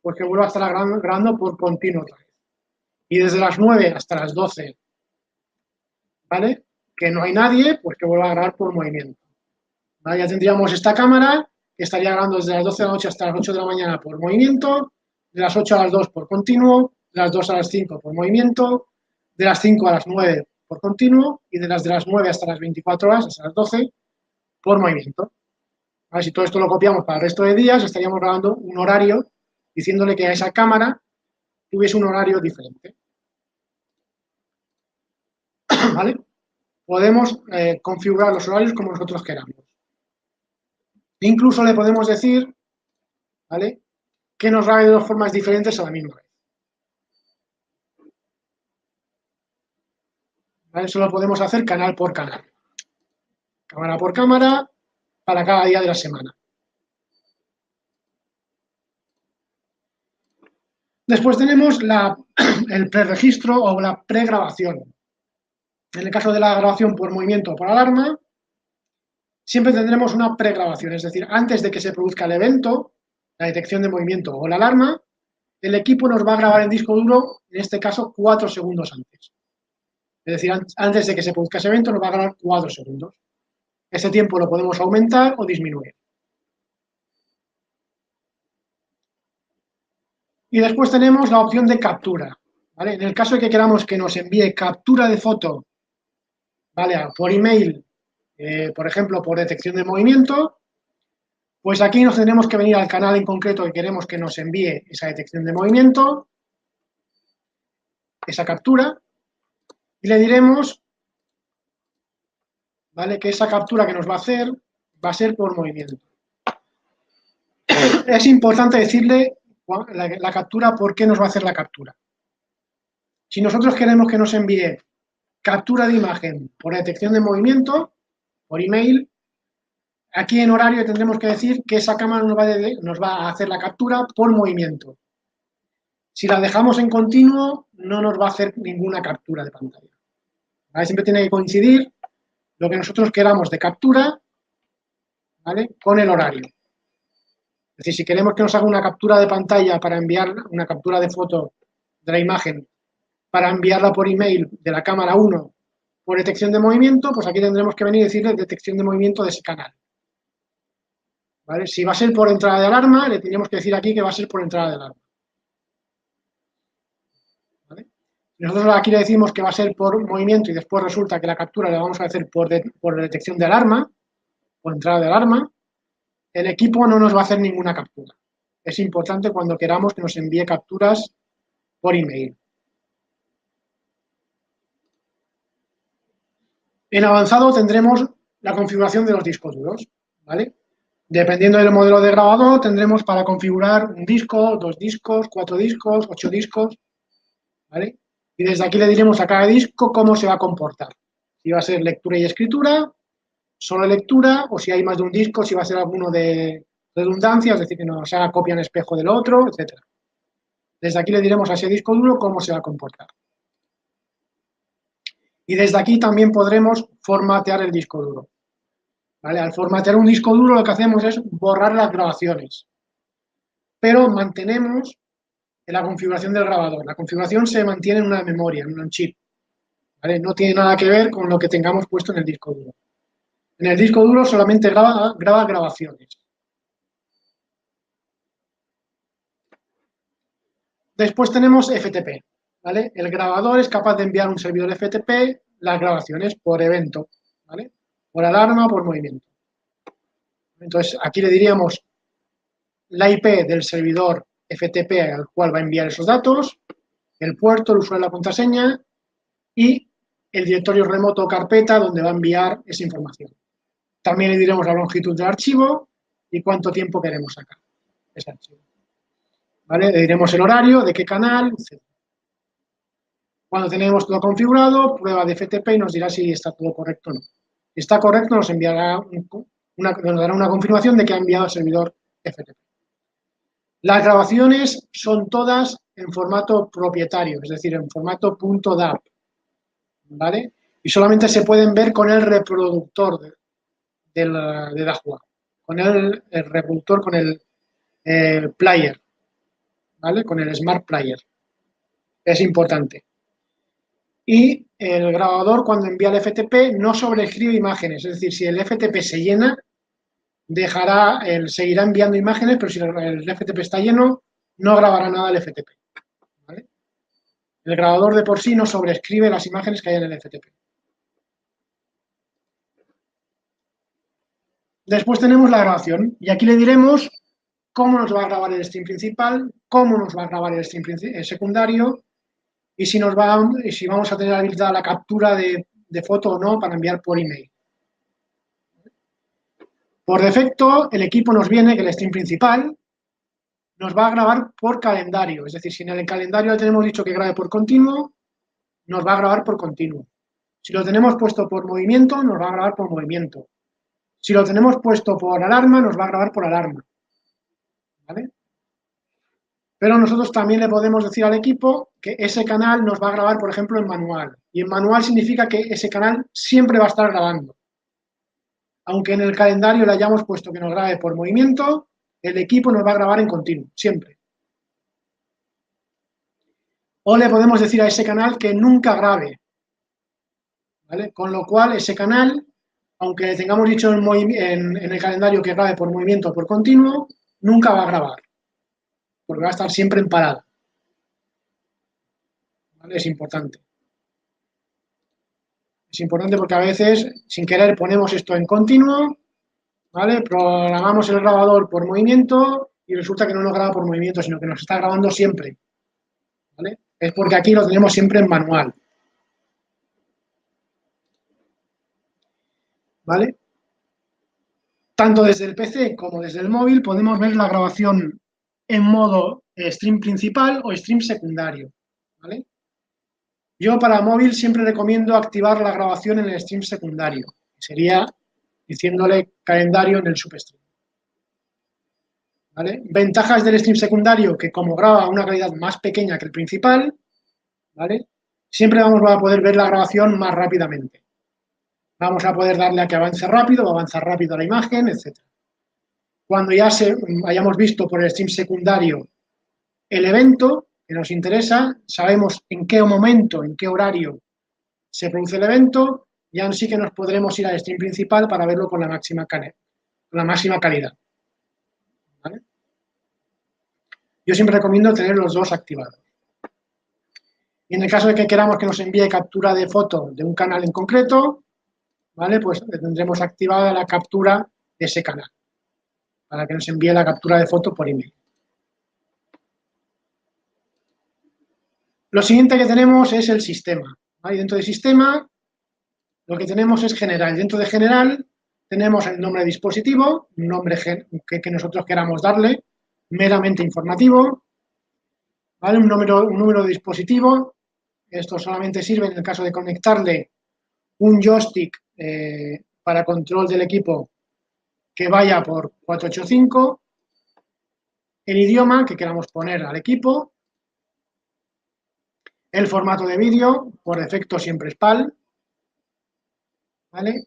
pues que vuelva a estar grabando por continuo otra vez. Y desde las 9 hasta las 12, ¿vale? Que no hay nadie, pues que vuelva a grabar por movimiento. ¿Vale? Ya tendríamos esta cámara que estaría grabando desde las 12 de la noche hasta las 8 de la mañana por movimiento, de las 8 a las 2 por continuo, de las 2 a las 5 por movimiento, de las 5 a las 9 por continuo y de las 9 hasta las 24 horas, hasta las 12, por movimiento. ¿Vale? Si todo esto lo copiamos para el resto de días, estaríamos grabando un horario diciéndole que a esa cámara tuviese un horario diferente. ¿Vale? Podemos configurar los horarios como nosotros queramos. Incluso le podemos decir, ¿vale?, que nos grabe de dos formas diferentes a la misma vez. ¿Vale? Eso lo podemos hacer canal por canal. Cámara por cámara para cada día de la semana. Después tenemos el preregistro o la pregrabación. En el caso de la grabación por movimiento o por alarma, siempre tendremos una pregrabación, es decir, antes de que se produzca el evento, la detección de movimiento o la alarma, el equipo nos va a grabar en disco duro, en este caso, 4 segundos antes. Es decir, antes de que se produzca ese evento nos va a grabar 4 segundos. Ese tiempo lo podemos aumentar o disminuir. Y después tenemos la opción de captura. ¿vale? En el caso de que queramos que nos envíe captura de foto, ¿vale? Por email, por ejemplo, por detección de movimiento, pues aquí nos tendremos que venir al canal en concreto que queremos que nos envíe esa detección de movimiento, esa captura, y le diremos, ¿vale? Que esa captura que nos va a hacer va a ser por movimiento. Es importante decirle la captura, por qué nos va a hacer la captura. Si nosotros queremos que nos envíe captura de imagen por detección de movimiento, por email, aquí en horario tendremos que decir que esa cámara nos va a hacer la captura por movimiento. Si la dejamos en continuo, no nos va a hacer ninguna captura de pantalla. ¿Vale? Siempre tiene que coincidir lo que nosotros queramos de captura, ¿vale? Con el horario. Es decir, si queremos que nos haga una captura de pantalla para enviar una captura de foto de la imagen para enviarla por email de la cámara 1 por detección de movimiento, pues aquí tendremos que venir y decirle detección de movimiento de ese canal. ¿Vale? Si va a ser por entrada de alarma, le tendríamos que decir aquí que va a ser por entrada de alarma. ¿Vale? Si nosotros aquí le decimos que va a ser por movimiento y después resulta que la captura la vamos a hacer por detección de alarma, por entrada de alarma, el equipo no nos va a hacer ninguna captura. Es importante cuando queramos que nos envíe capturas por email. En avanzado tendremos la configuración de los discos duros, ¿vale? Dependiendo del modelo de grabador, tendremos para configurar un disco, 2 discos, 4 discos, 8 discos, ¿vale? Y desde aquí le diremos a cada disco cómo se va a comportar. Si va a ser lectura y escritura, solo lectura, o si hay más de un disco, si va a ser alguno de redundancia, es decir, que nos haga copia en espejo del otro, etc. Desde aquí le diremos a ese disco duro cómo se va a comportar. Y desde aquí también podremos formatear el disco duro. ¿Vale? Al formatear un disco duro lo que hacemos es borrar las grabaciones, pero mantenemos la configuración del grabador. La configuración se mantiene en una memoria, en un chip. ¿Vale? No tiene nada que ver con lo que tengamos puesto en el disco duro. En el disco duro solamente graba grabaciones. Después tenemos FTP. ¿Vale? El grabador es capaz de enviar a un servidor FTP las grabaciones por evento, ¿vale? Por alarma o por movimiento. Entonces, aquí le diríamos la IP del servidor FTP al cual va a enviar esos datos, el puerto, el usuario de la contraseña y el directorio remoto o carpeta donde va a enviar esa información. También le diremos la longitud del archivo y cuánto tiempo queremos sacar ese archivo. ¿Vale? Le diremos el horario, de qué canal, etc. Cuando tenemos todo configurado, prueba de FTP y nos dirá si está todo correcto o no. Si está correcto, nos enviará nos dará una confirmación de que ha enviado al servidor FTP. Las grabaciones son todas en formato propietario, es decir, en formato .dap, ¿vale? Y solamente se pueden ver con el reproductor de Dahua, con el reproductor, con el player, ¿vale? Con el Smart Player. Es importante. Y el grabador, cuando envía el FTP, no sobreescribe imágenes, es decir, si el FTP se llena, seguirá enviando imágenes, pero si el FTP está lleno, no grabará nada el FTP. ¿Vale? El grabador de por sí no sobreescribe las imágenes que hay en el FTP. Después tenemos la grabación y aquí le diremos cómo nos va a grabar el stream principal, cómo nos va a grabar el stream secundario y si vamos a tener habilitada la captura de foto o no para enviar por email. Por defecto, el equipo nos viene que el stream principal nos va a grabar por calendario, es decir, si en el calendario le tenemos dicho que grabe por continuo, nos va a grabar por continuo. Si lo tenemos puesto por movimiento, nos va a grabar por movimiento. Si lo tenemos puesto por alarma, nos va a grabar por alarma. ¿Vale? Pero nosotros también le podemos decir al equipo que ese canal nos va a grabar, por ejemplo, en manual. Y en manual significa que ese canal siempre va a estar grabando. Aunque en el calendario le hayamos puesto que nos grabe por movimiento, el equipo nos va a grabar en continuo, siempre. O le podemos decir a ese canal que nunca grabe. ¿Vale? Con lo cual, ese canal, aunque le tengamos dicho en el calendario que grabe por movimiento o por continuo, nunca va a grabar, porque va a estar siempre en parada. ¿vale? Es importante. Es importante porque a veces, sin querer, ponemos esto en continuo, ¿vale? Programamos el grabador por movimiento y resulta que no nos graba por movimiento, sino que nos está grabando siempre, ¿vale? Es porque aquí lo tenemos siempre en manual, ¿vale? Tanto desde el PC como desde el móvil podemos ver la grabación en modo stream principal o stream secundario, ¿vale? Yo para móvil siempre recomiendo activar la grabación en el stream secundario, que sería diciéndole calendario en el substream, ¿vale? Ventajas del stream secundario, que como graba a una calidad más pequeña que el principal, ¿vale? Siempre vamos a poder ver la grabación más rápidamente. Vamos a poder darle a que avance rápido, va a avanzar rápido la imagen, etc. Cuando ya hayamos visto por el stream secundario el evento que nos interesa, sabemos en qué momento, en qué horario se produce el evento, ya sí que nos podremos ir al stream principal para verlo con la máxima calidad. ¿Vale? Yo siempre recomiendo tener los dos activados. Y en el caso de que queramos que nos envíe captura de foto de un canal en concreto, ¿vale? Pues tendremos activada la captura de ese canal, para que nos envíe la captura de foto por email. Lo siguiente que tenemos es el sistema, ¿vale? Dentro del sistema, lo que tenemos es general. Dentro de general tenemos el nombre de dispositivo, un nombre que nosotros queramos darle, meramente informativo, ¿vale? Un número de dispositivo. Esto solamente sirve en el caso de conectarle un joystick para control del equipo que vaya por 485, el idioma que queramos poner al equipo, el formato de vídeo, por defecto siempre es PAL, ¿vale?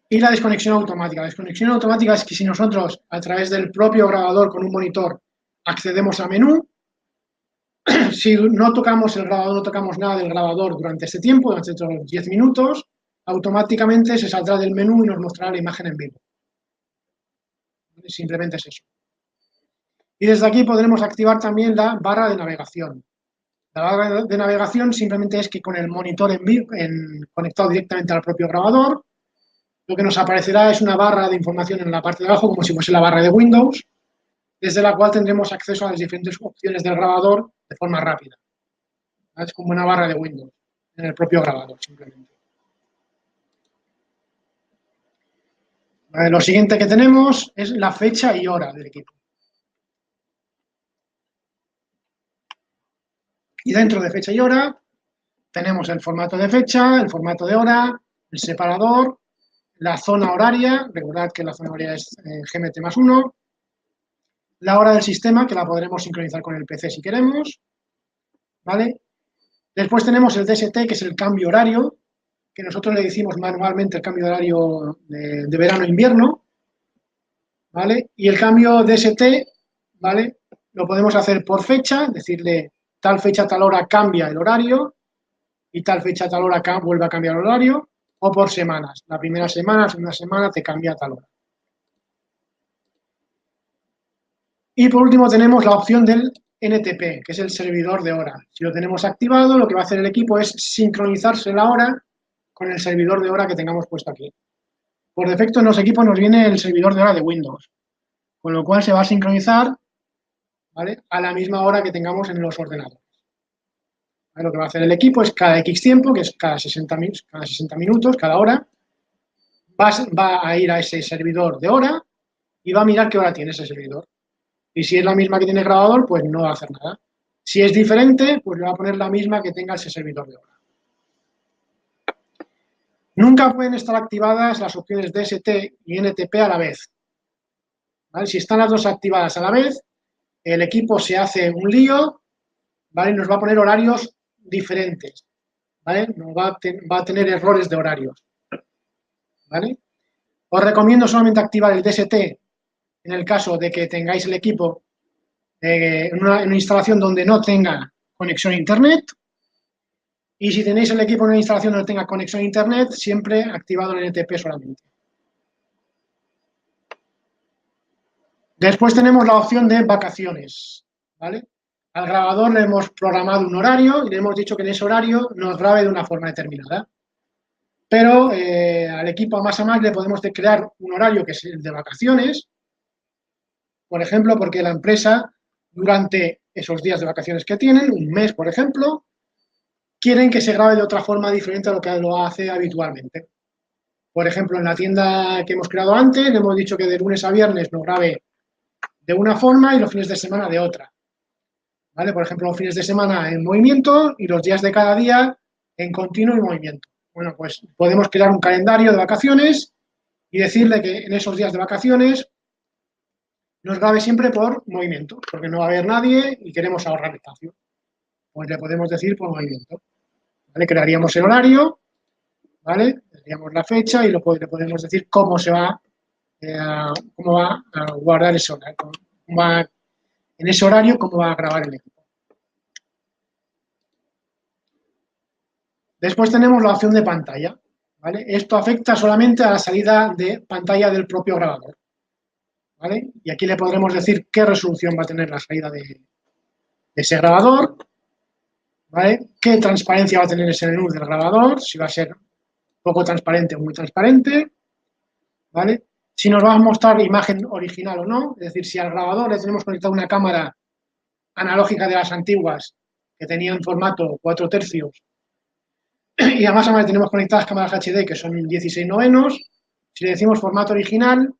Y la desconexión automática. La desconexión automática es que si nosotros, a través del propio grabador con un monitor, accedemos a menú, si no tocamos el grabador, no tocamos nada del grabador durante este tiempo, durante estos 10 minutos, automáticamente se saldrá del menú y nos mostrará la imagen en vivo. Simplemente es eso. Y desde aquí podremos activar también la barra de navegación. La barra de navegación simplemente es que con el monitor conectado directamente al propio grabador, lo que nos aparecerá es una barra de información en la parte de abajo, como si fuese la barra de Windows, desde la cual tendremos acceso a las diferentes opciones del grabador de forma rápida. Es como una barra de Windows en el propio grabador, simplemente. Lo siguiente que tenemos es la fecha y hora del equipo. Y dentro de fecha y hora tenemos el formato de fecha, el formato de hora, el separador, la zona horaria, recordad que la zona horaria es GMT+1, la hora del sistema, que la podremos sincronizar con el PC si queremos, ¿vale? Después tenemos el DST, que es el cambio horario, que nosotros le decimos manualmente el cambio de horario de verano-invierno, ¿vale? Y el cambio DST, ¿vale? Lo podemos hacer por fecha, decirle tal fecha, tal hora cambia el horario, y tal fecha, tal hora vuelve a cambiar el horario, o por semanas. La primera semana, la segunda semana te cambia tal hora. Y por último tenemos la opción del NTP, que es el servidor de hora. Si lo tenemos activado, lo que va a hacer el equipo es sincronizarse la hora con el servidor de hora que tengamos puesto aquí. Por defecto en los equipos nos viene el servidor de hora de Windows, con lo cual se va a sincronizar, ¿vale?, a la misma hora que tengamos en los ordenadores. Lo que va a hacer el equipo es cada X tiempo, que es cada 60 minutos, cada hora, va a ir a ese servidor de hora y va a mirar qué hora tiene ese servidor. Y si es la misma que tiene el grabador, pues no va a hacer nada. Si es diferente, pues le va a poner la misma que tenga ese servidor de hora. Nunca pueden estar activadas las opciones DST y NTP a la vez, ¿vale? Si están las dos activadas a la vez, el equipo se hace un lío, ¿vale? Nos va a poner horarios diferentes, ¿vale? Va a tener errores de horarios, ¿vale? Os recomiendo solamente activar el DST en el caso de que tengáis el equipo en una instalación donde no tenga conexión a Internet. Y si tenéis el equipo en una instalación donde tenga conexión a Internet, siempre activado el NTP solamente. Después tenemos la opción de vacaciones, ¿vale? Al grabador le hemos programado un horario y le hemos dicho que en ese horario nos grabe de una forma determinada. Pero al equipo a más le podemos crear un horario que es el de vacaciones, por ejemplo, porque la empresa, durante esos días de vacaciones que tienen, un mes, por ejemplo, quieren que se grabe de otra forma diferente a lo que lo hace habitualmente. Por ejemplo, en la tienda que hemos creado antes, le hemos dicho que de lunes a viernes nos grabe de una forma y los fines de semana de otra. ¿Vale? Por ejemplo, los fines de semana en movimiento y los días de cada día en continuo y movimiento. Bueno, pues podemos crear un calendario de vacaciones y decirle que en esos días de vacaciones nos grabe siempre por movimiento, porque no va a haber nadie y queremos ahorrar espacio. Pues le podemos decir por movimiento. ¿Vale? Crearíamos el horario, ¿vale? Crearíamos la fecha y le podemos decir cómo va a guardar ese horario, en ese horario cómo va a grabar el equipo. Después tenemos la opción de pantalla, ¿vale? Esto afecta solamente a la salida de pantalla del propio grabador, ¿vale? Y aquí le podremos decir qué resolución va a tener la salida de ese grabador, ¿vale? Qué transparencia va a tener ese menú del grabador, si va a ser poco transparente o muy transparente, ¿vale? Si nos va a mostrar imagen original o no, es decir, si al grabador le tenemos conectada una cámara analógica de las antiguas que tenían formato 4 tercios y además tenemos conectadas cámaras HD que son 16 novenos, si le decimos formato original,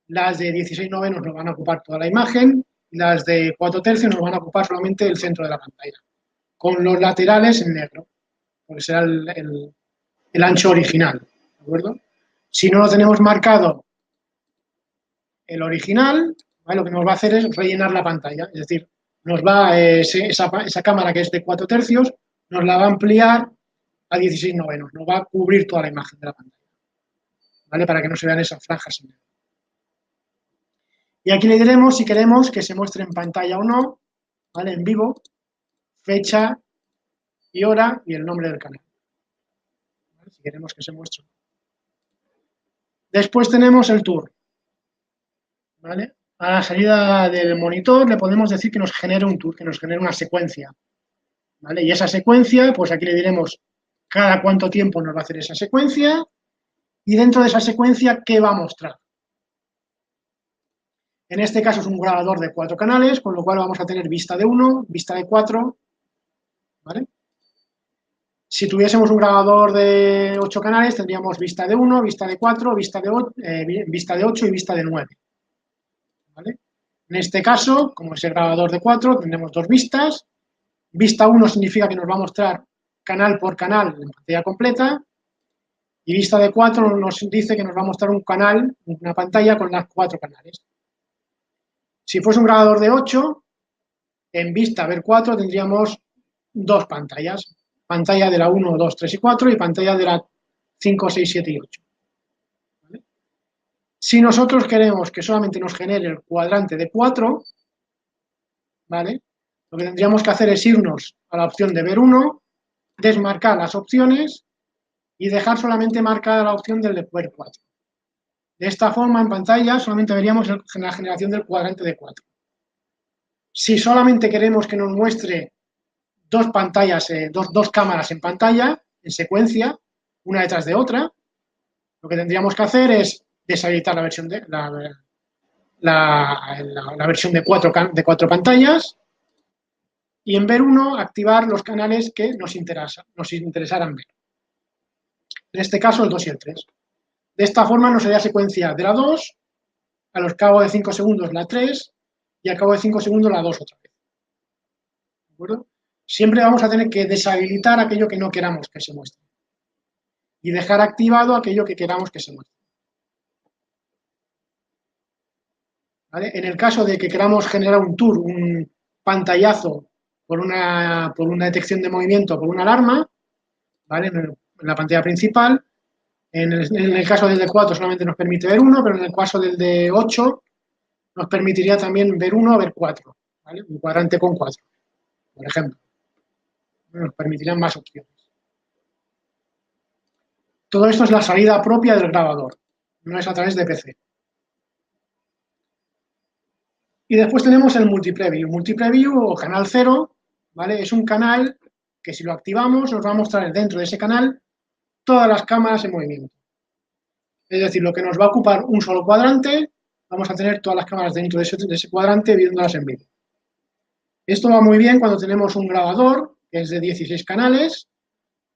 las de 16 novenos nos van a ocupar toda la imagen y las de 4 tercios nos van a ocupar solamente el centro de la pantalla, con los laterales en negro, porque será el ancho original, ¿de acuerdo? Si no lo tenemos marcado el original, ¿vale? Lo que nos va a hacer es rellenar la pantalla, es decir, nos va esa cámara que es de 4 tercios, nos la va a ampliar a 16 novenos, nos va a cubrir toda la imagen de la pantalla, ¿vale? Para que no se vean esas franjas en negro. Y aquí le diremos si queremos que se muestre en pantalla o no, ¿vale? En vivo, fecha y hora y el nombre del canal, ¿vale? Si queremos que se muestre. Después tenemos el tour, ¿vale? A la salida del monitor le podemos decir que nos genere un tour, que nos genere una secuencia, ¿vale? Y esa secuencia, pues aquí le diremos cada cuánto tiempo nos va a hacer esa secuencia y dentro de esa secuencia, ¿qué va a mostrar? En este caso es un grabador de 4 canales, con lo cual vamos a tener vista de 1, vista de 4, ¿vale? Si tuviésemos un grabador de 8 canales, tendríamos vista de 1, vista de 4, vista de 8 y vista de 9, ¿vale? En este caso, como es el grabador de 4, tendremos 2 vistas. Vista 1 significa que nos va a mostrar canal por canal en pantalla completa y vista de 4 nos dice que nos va a mostrar un canal, una pantalla con las 4 canales. Si fuese un grabador de 8, en vista ver 4 tendríamos 2 pantallas, pantalla de la 1, 2, 3 y 4 y pantalla de la 5, 6, 7 y 8. ¿Vale? Si nosotros queremos que solamente nos genere el cuadrante de 4, ¿vale? Lo que tendríamos que hacer es irnos a la opción de ver 1, desmarcar las opciones y dejar solamente marcada la opción del de ver 4. De esta forma, en pantalla solamente veríamos la generación del cuadrante de 4. Si solamente queremos que nos muestre dos pantallas, dos cámaras en pantalla, en secuencia, una detrás de otra, lo que tendríamos que hacer es deshabilitar la versión la versión de cuatro pantallas y en ver 1 activar los canales que nos interesaran ver. En este caso, el 2 y el 3. De esta forma nos haría secuencia de la 2, a los cabo de 5 segundos la 3 y al cabo de 5 segundos la 2 otra vez. ¿De acuerdo? Siempre vamos a tener que deshabilitar aquello que no queramos que se muestre y dejar activado aquello que queramos que se muestre. ¿Vale? En el caso de que queramos generar un tour, un pantallazo por una detección de movimiento, por una alarma, ¿vale? En la pantalla principal, en el caso del de 4 solamente nos permite ver 1, pero en el caso del de 8 nos permitiría también ver 1 o ver 4, ¿vale? Un cuadrante con 4, por ejemplo. Nos permitirían más opciones. Todo esto es la salida propia del grabador, no es a través de PC. Y después tenemos el multipreview. Multipreview o canal 0, ¿vale? Es un canal que si lo activamos nos va a mostrar dentro de ese canal todas las cámaras en movimiento. Es decir, lo que nos va a ocupar un solo cuadrante, vamos a tener todas las cámaras dentro de ese cuadrante viéndolas en vídeo. Esto va muy bien cuando tenemos un grabador que es de 16 canales,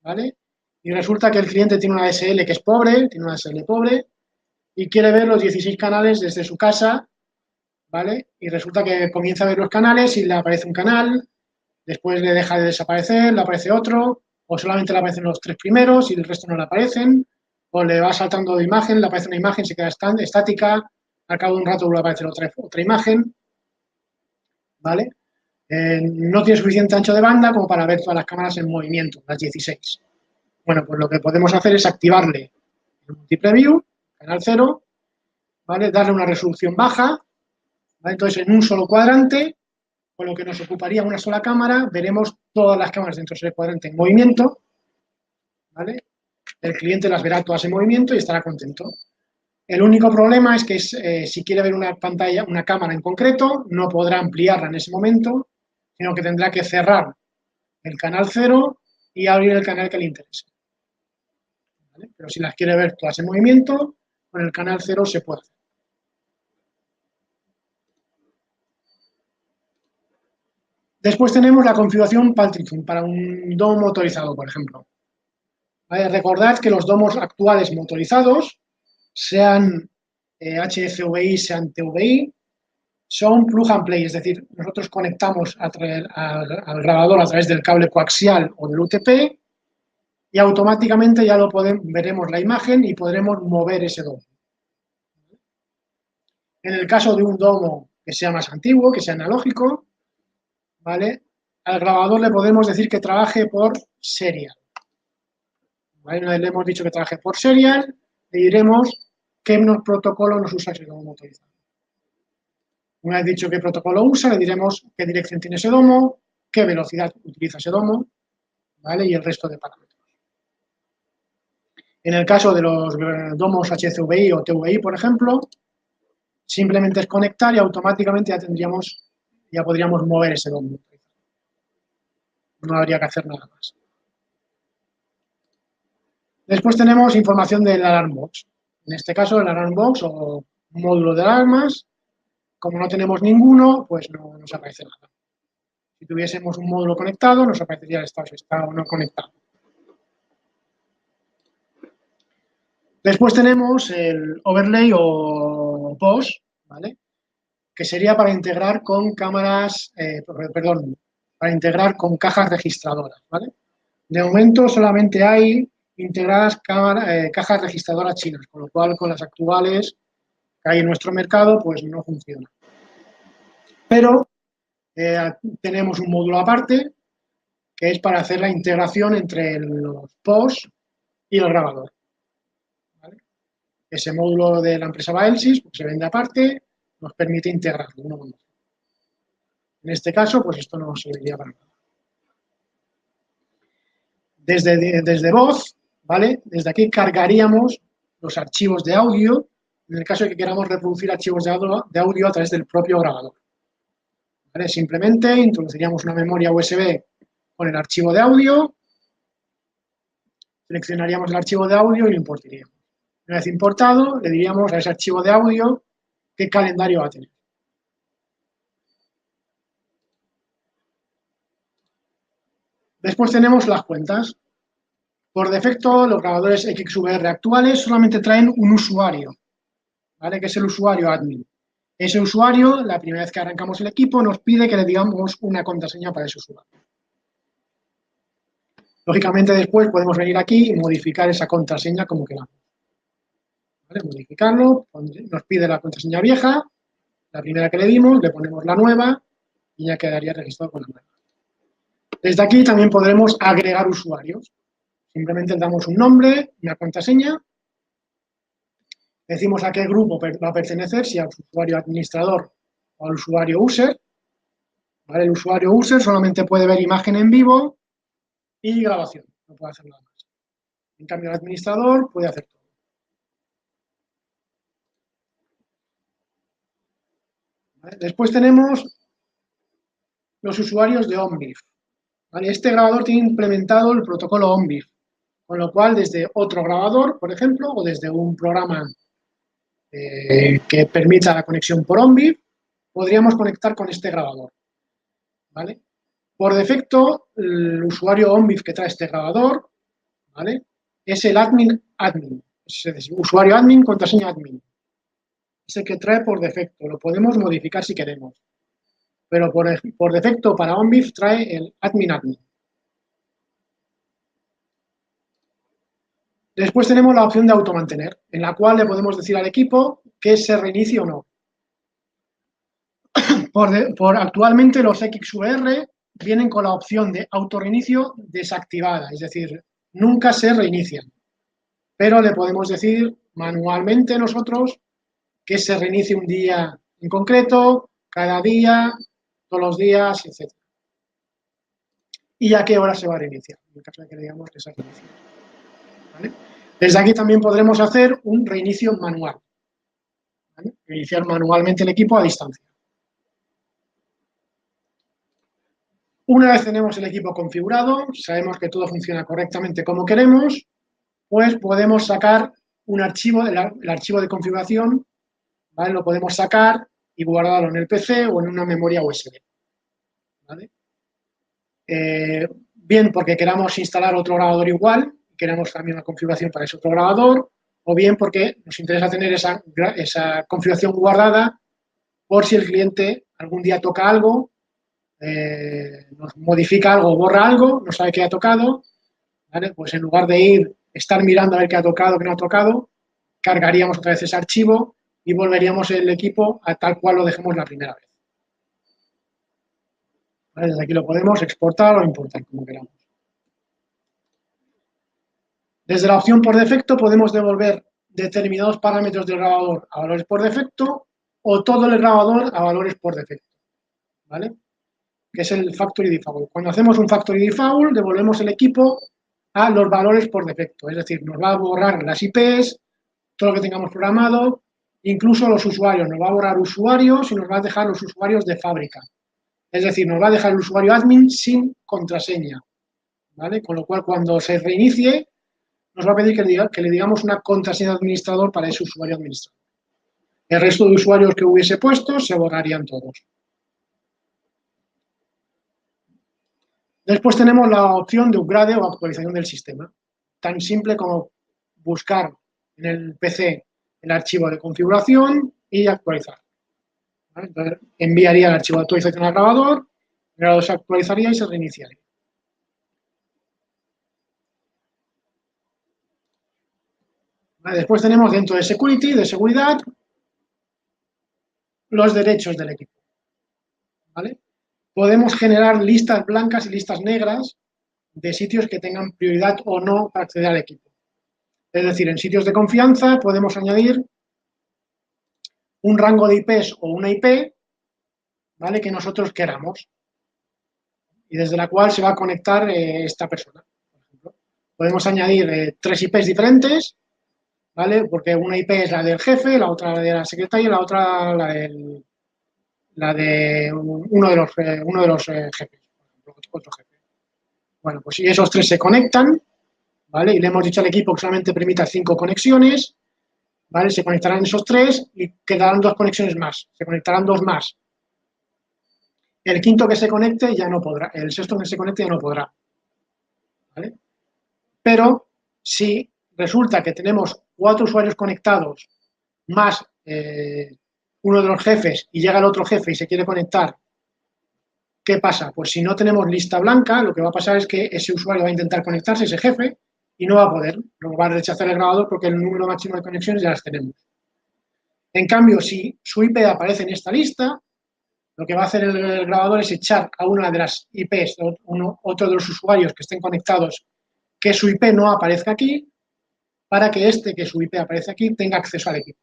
¿vale? Y resulta que el cliente tiene una DSL que es pobre, tiene una DSL pobre, y quiere ver los 16 canales desde su casa, ¿vale? Y resulta que comienza a ver los canales y le aparece un canal, después le deja de desaparecer, le aparece otro, o solamente le aparecen los 3 primeros y el resto no le aparecen, o le va saltando de imagen, le aparece una imagen, se queda estática, al cabo de un rato vuelve a aparecer otra imagen, ¿vale? No tiene suficiente ancho de banda como para ver todas las cámaras en movimiento, las 16. Bueno, pues lo que podemos hacer es activarle el multipreview, canal 0, ¿vale? Darle una resolución baja, ¿vale? Entonces en un solo cuadrante, con lo que nos ocuparía una sola cámara, veremos todas las cámaras dentro de ese cuadrante en movimiento, ¿vale? El cliente las verá todas en movimiento y estará contento. El único problema es que si quiere ver una pantalla, una cámara en concreto, no podrá ampliarla en ese momento, sino que tendrá que cerrar el canal 0 y abrir el canal que le interese. ¿Vale? Pero si las quiere ver todas en movimiento, con el canal 0 se puede hacer. Después tenemos la configuración Paltritum para un domo motorizado, por ejemplo. ¿Vale? Recordad que los domos actuales motorizados, sean HFVI, sean TVI, son plug and play, es decir, nosotros conectamos al grabador a través del cable coaxial o del UTP y automáticamente ya veremos la imagen y podremos mover ese domo. En el caso de un domo que sea más antiguo, que sea analógico, ¿vale? Al grabador le podemos decir que trabaje por serial. ¿Vale? Una vez le hemos dicho que trabaje por serial, le diremos qué protocolo nos usa ese domo motorizado. Una vez dicho qué protocolo usa, le diremos qué dirección tiene ese domo, qué velocidad utiliza ese domo, ¿vale? Y el resto de parámetros. En el caso de los domos HCVI o TVI, por ejemplo, simplemente es conectar y automáticamente ya podríamos mover ese domo. No habría que hacer nada más. Después tenemos información del Alarm Box. En este caso, el Alarm Box o módulo de alarmas, como no tenemos ninguno, pues no nos aparece nada. Si tuviésemos un módulo conectado, nos aparecería el estado si está o no conectado. Después tenemos el overlay o POS, ¿vale? Que sería para integrar con cámaras, para integrar con cajas registradoras, ¿vale? De momento solamente hay integradas cajas registradoras chinas, con lo cual con las actuales que hay en nuestro mercado, pues no funciona. Pero tenemos un módulo aparte que es para hacer la integración entre los POS y el grabador. ¿Vale? Ese módulo de la empresa Baelsys pues, se vende aparte, nos permite integrarlo uno con otro. En este caso, pues esto no serviría para nada. Desde voz, ¿vale? Desde aquí cargaríamos los archivos de audio en el caso de que queramos reproducir archivos de audio a través del propio grabador. ¿Vale? Simplemente introduciríamos una memoria USB con el archivo de audio, seleccionaríamos el archivo de audio y lo importaríamos. Una vez importado, le diríamos a ese archivo de audio qué calendario va a tener. Después tenemos las cuentas. Por defecto, los grabadores XVR actuales solamente traen un usuario, ¿vale? Que es el usuario admin. Ese usuario, la primera vez que arrancamos el equipo, nos pide que le digamos una contraseña para ese usuario. Lógicamente, después podemos venir aquí y modificar esa contraseña como queramos. ¿Vale? Modificarlo, nos pide la contraseña vieja, la primera que le dimos, le ponemos la nueva y ya quedaría registrado con la nueva. Desde aquí también podremos agregar usuarios. Simplemente le damos un nombre, una contraseña, decimos a qué grupo va a pertenecer, si al usuario administrador o al usuario user. ¿Vale? El usuario user solamente puede ver imagen en vivo y grabación, no puede hacer nada más. En cambio, el administrador puede hacer todo. ¿vale? Después tenemos los usuarios de ONBIF. ¿Vale? Este grabador tiene implementado el protocolo ONBIF, con lo cual desde otro grabador, por ejemplo, o desde un programa que permita la conexión por ONBIF, podríamos conectar con este grabador. ¿Vale? Por defecto, el usuario ONBIF que trae este grabador, ¿vale? Es el admin, es decir, usuario admin, contraseña admin. Es el que trae por defecto, lo podemos modificar si queremos, pero por defecto para ONBIF trae el admin. Después tenemos la opción de automantener, en la cual le podemos decir al equipo que se reinicie o no. Actualmente los XVR vienen con la opción de autorreinicio desactivada, es decir, nunca se reinician. Pero le podemos decir manualmente nosotros que se reinicie un día en concreto, cada día, todos los días, etc. ¿Y a qué hora se va a reiniciar? En el caso de que le digamos que se reinicie. ¿Vale? Desde aquí también podremos hacer un reinicio manual. ¿Vale? Reiniciar manualmente el equipo a distancia. Una vez tenemos el equipo configurado, sabemos que todo funciona correctamente como queremos, pues podemos sacar un archivo, el archivo de configuración, ¿vale? Lo podemos sacar y guardarlo en el PC o en una memoria USB. ¿Vale? Bien porque queramos instalar otro grabador igual, queremos también una configuración para ese otro grabador, o bien porque nos interesa tener esa configuración guardada por si el cliente algún día toca algo, nos modifica algo, borra algo, no sabe qué ha tocado, ¿vale? Pues en lugar de estar mirando a ver qué ha tocado, qué no ha tocado, cargaríamos otra vez ese archivo y volveríamos el equipo a tal cual lo dejemos la primera vez. ¿Vale? Desde aquí lo podemos exportar o importar, como queramos. Desde la opción por defecto podemos devolver determinados parámetros del grabador a valores por defecto o todo el grabador a valores por defecto, ¿vale? Que es el factory default. Cuando hacemos un factory default, devolvemos el equipo a los valores por defecto, es decir, nos va a borrar las IPs, todo lo que tengamos programado, incluso los usuarios, nos va a borrar usuarios y nos va a dejar los usuarios de fábrica. Es decir, nos va a dejar el usuario admin sin contraseña, ¿vale? Con lo cual, cuando se reinicie, nos va a pedir que le digamos una contraseña de administrador para ese usuario administrador. El resto de usuarios que hubiese puesto se borrarían todos. Después tenemos la opción de upgrade o actualización del sistema. Tan simple como buscar en el PC el archivo de configuración y actualizar. ¿Vale? Entonces, enviaría el archivo de actualización al grabador, el grabador se actualizaría y se reiniciaría. ¿Vale? Después tenemos dentro de security, de seguridad, los derechos del equipo. ¿Vale? Podemos generar listas blancas y listas negras de sitios que tengan prioridad o no para acceder al equipo. Es decir, en sitios de confianza podemos añadir un rango de IPs o una IP, ¿vale? Que nosotros queramos y desde la cual se va a conectar esta persona. Por ejemplo. Podemos añadir 3 IPs diferentes, ¿vale? Porque una IP es la del jefe, la otra la de la secretaria y la otra la de uno de los jefes, por ejemplo, otro jefe. Bueno, pues si esos 3 se conectan, ¿vale? Y le hemos dicho al equipo que solamente permita 5 conexiones, ¿vale? Se conectarán esos 3 y quedarán 2 conexiones más, se conectarán 2 más. El quinto que se conecte ya no podrá, el sexto que se conecte ya no podrá, ¿vale? Pero si resulta que tenemos 4 usuarios conectados más uno de los jefes y llega el otro jefe y se quiere conectar, ¿qué pasa? Pues si no tenemos lista blanca, lo que va a pasar es que ese usuario va a intentar conectarse, ese jefe, y no va a poder, no va a rechazar el grabador porque el número máximo de conexiones ya las tenemos. En cambio, si su IP aparece en esta lista, lo que va a hacer el grabador es echar a una de las IPs, otro de los usuarios que estén conectados, que su IP no aparezca aquí, para que que su IP aparece aquí, tenga acceso al equipo.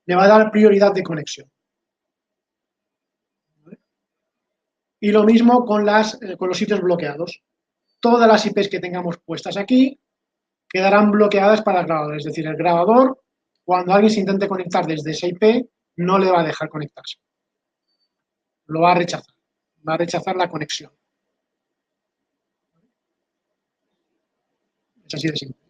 Le va a dar prioridad de conexión. Y lo mismo con los sitios bloqueados. Todas las IPs que tengamos puestas aquí quedarán bloqueadas para el grabador. Es decir, el grabador, cuando alguien se intente conectar desde esa IP, no le va a dejar conectarse. Lo va a rechazar. Va a rechazar la conexión. Es así de simple.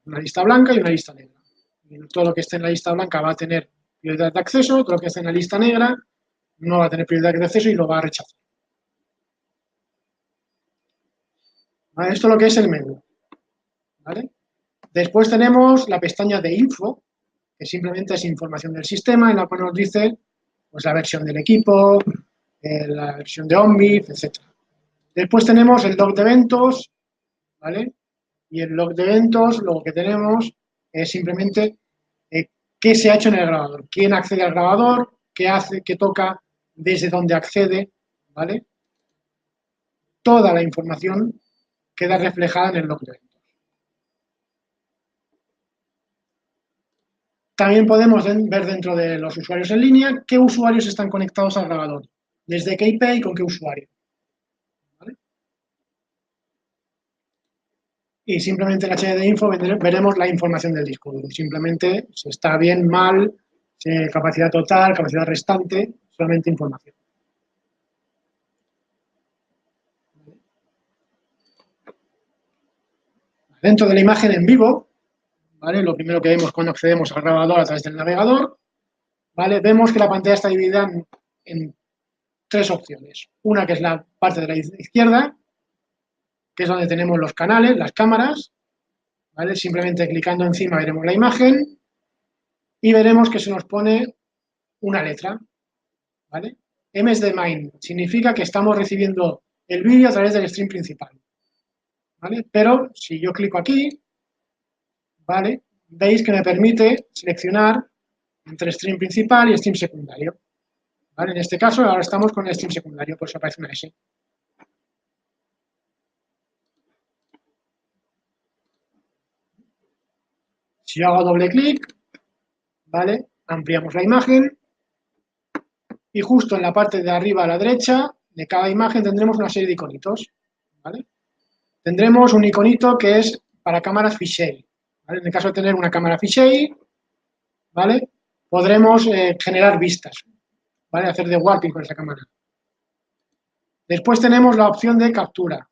Una lista blanca y una lista negra. Y todo lo que esté en la lista blanca va a tener prioridad de acceso, todo lo que esté en la lista negra no va a tener prioridad de acceso y lo va a rechazar. ¿Vale? Esto es lo que es el menú. ¿Vale? Después tenemos la pestaña de info, que simplemente es información del sistema, en la cual nos dice pues, la versión del equipo, la versión de Omnif, etc. Después tenemos el log de eventos, ¿vale? Y el log de eventos, lo que tenemos es simplemente qué se ha hecho en el grabador, quién accede al grabador, qué hace, qué toca, desde dónde accede, ¿vale? Toda la información queda reflejada en el log de eventos. También podemos ver dentro de los usuarios en línea qué usuarios están conectados al grabador, desde qué IP y con qué usuario. ¿Vale? Y simplemente en HD de info veremos la información del disco duro. Simplemente si está bien, mal, capacidad total, capacidad restante, solamente información. Dentro de la imagen en vivo, ¿vale? Lo primero que vemos cuando accedemos al grabador a través del navegador, ¿vale? Vemos que la pantalla está dividida en tres opciones. Una que es la parte de la izquierda, que es donde tenemos los canales, las cámaras, ¿vale? Simplemente clicando encima veremos la imagen y veremos que se nos pone una letra, ¿vale? M es de main, significa que estamos recibiendo el vídeo a través del stream principal, ¿vale? Pero si yo clico aquí, ¿vale? Veis que me permite seleccionar entre stream principal y stream secundario, ¿vale? En este caso ahora estamos con el stream secundario, por eso aparece una S. Si yo hago doble clic, ¿vale? Ampliamos la imagen y justo en la parte de arriba a la derecha de cada imagen tendremos una serie de iconitos, ¿vale? Tendremos un iconito que es para cámaras fisheye, ¿vale? En el caso de tener una cámara fisheye, ¿vale? Podremos generar vistas, ¿vale? Hacer de warping con esa cámara. Después tenemos la opción de captura.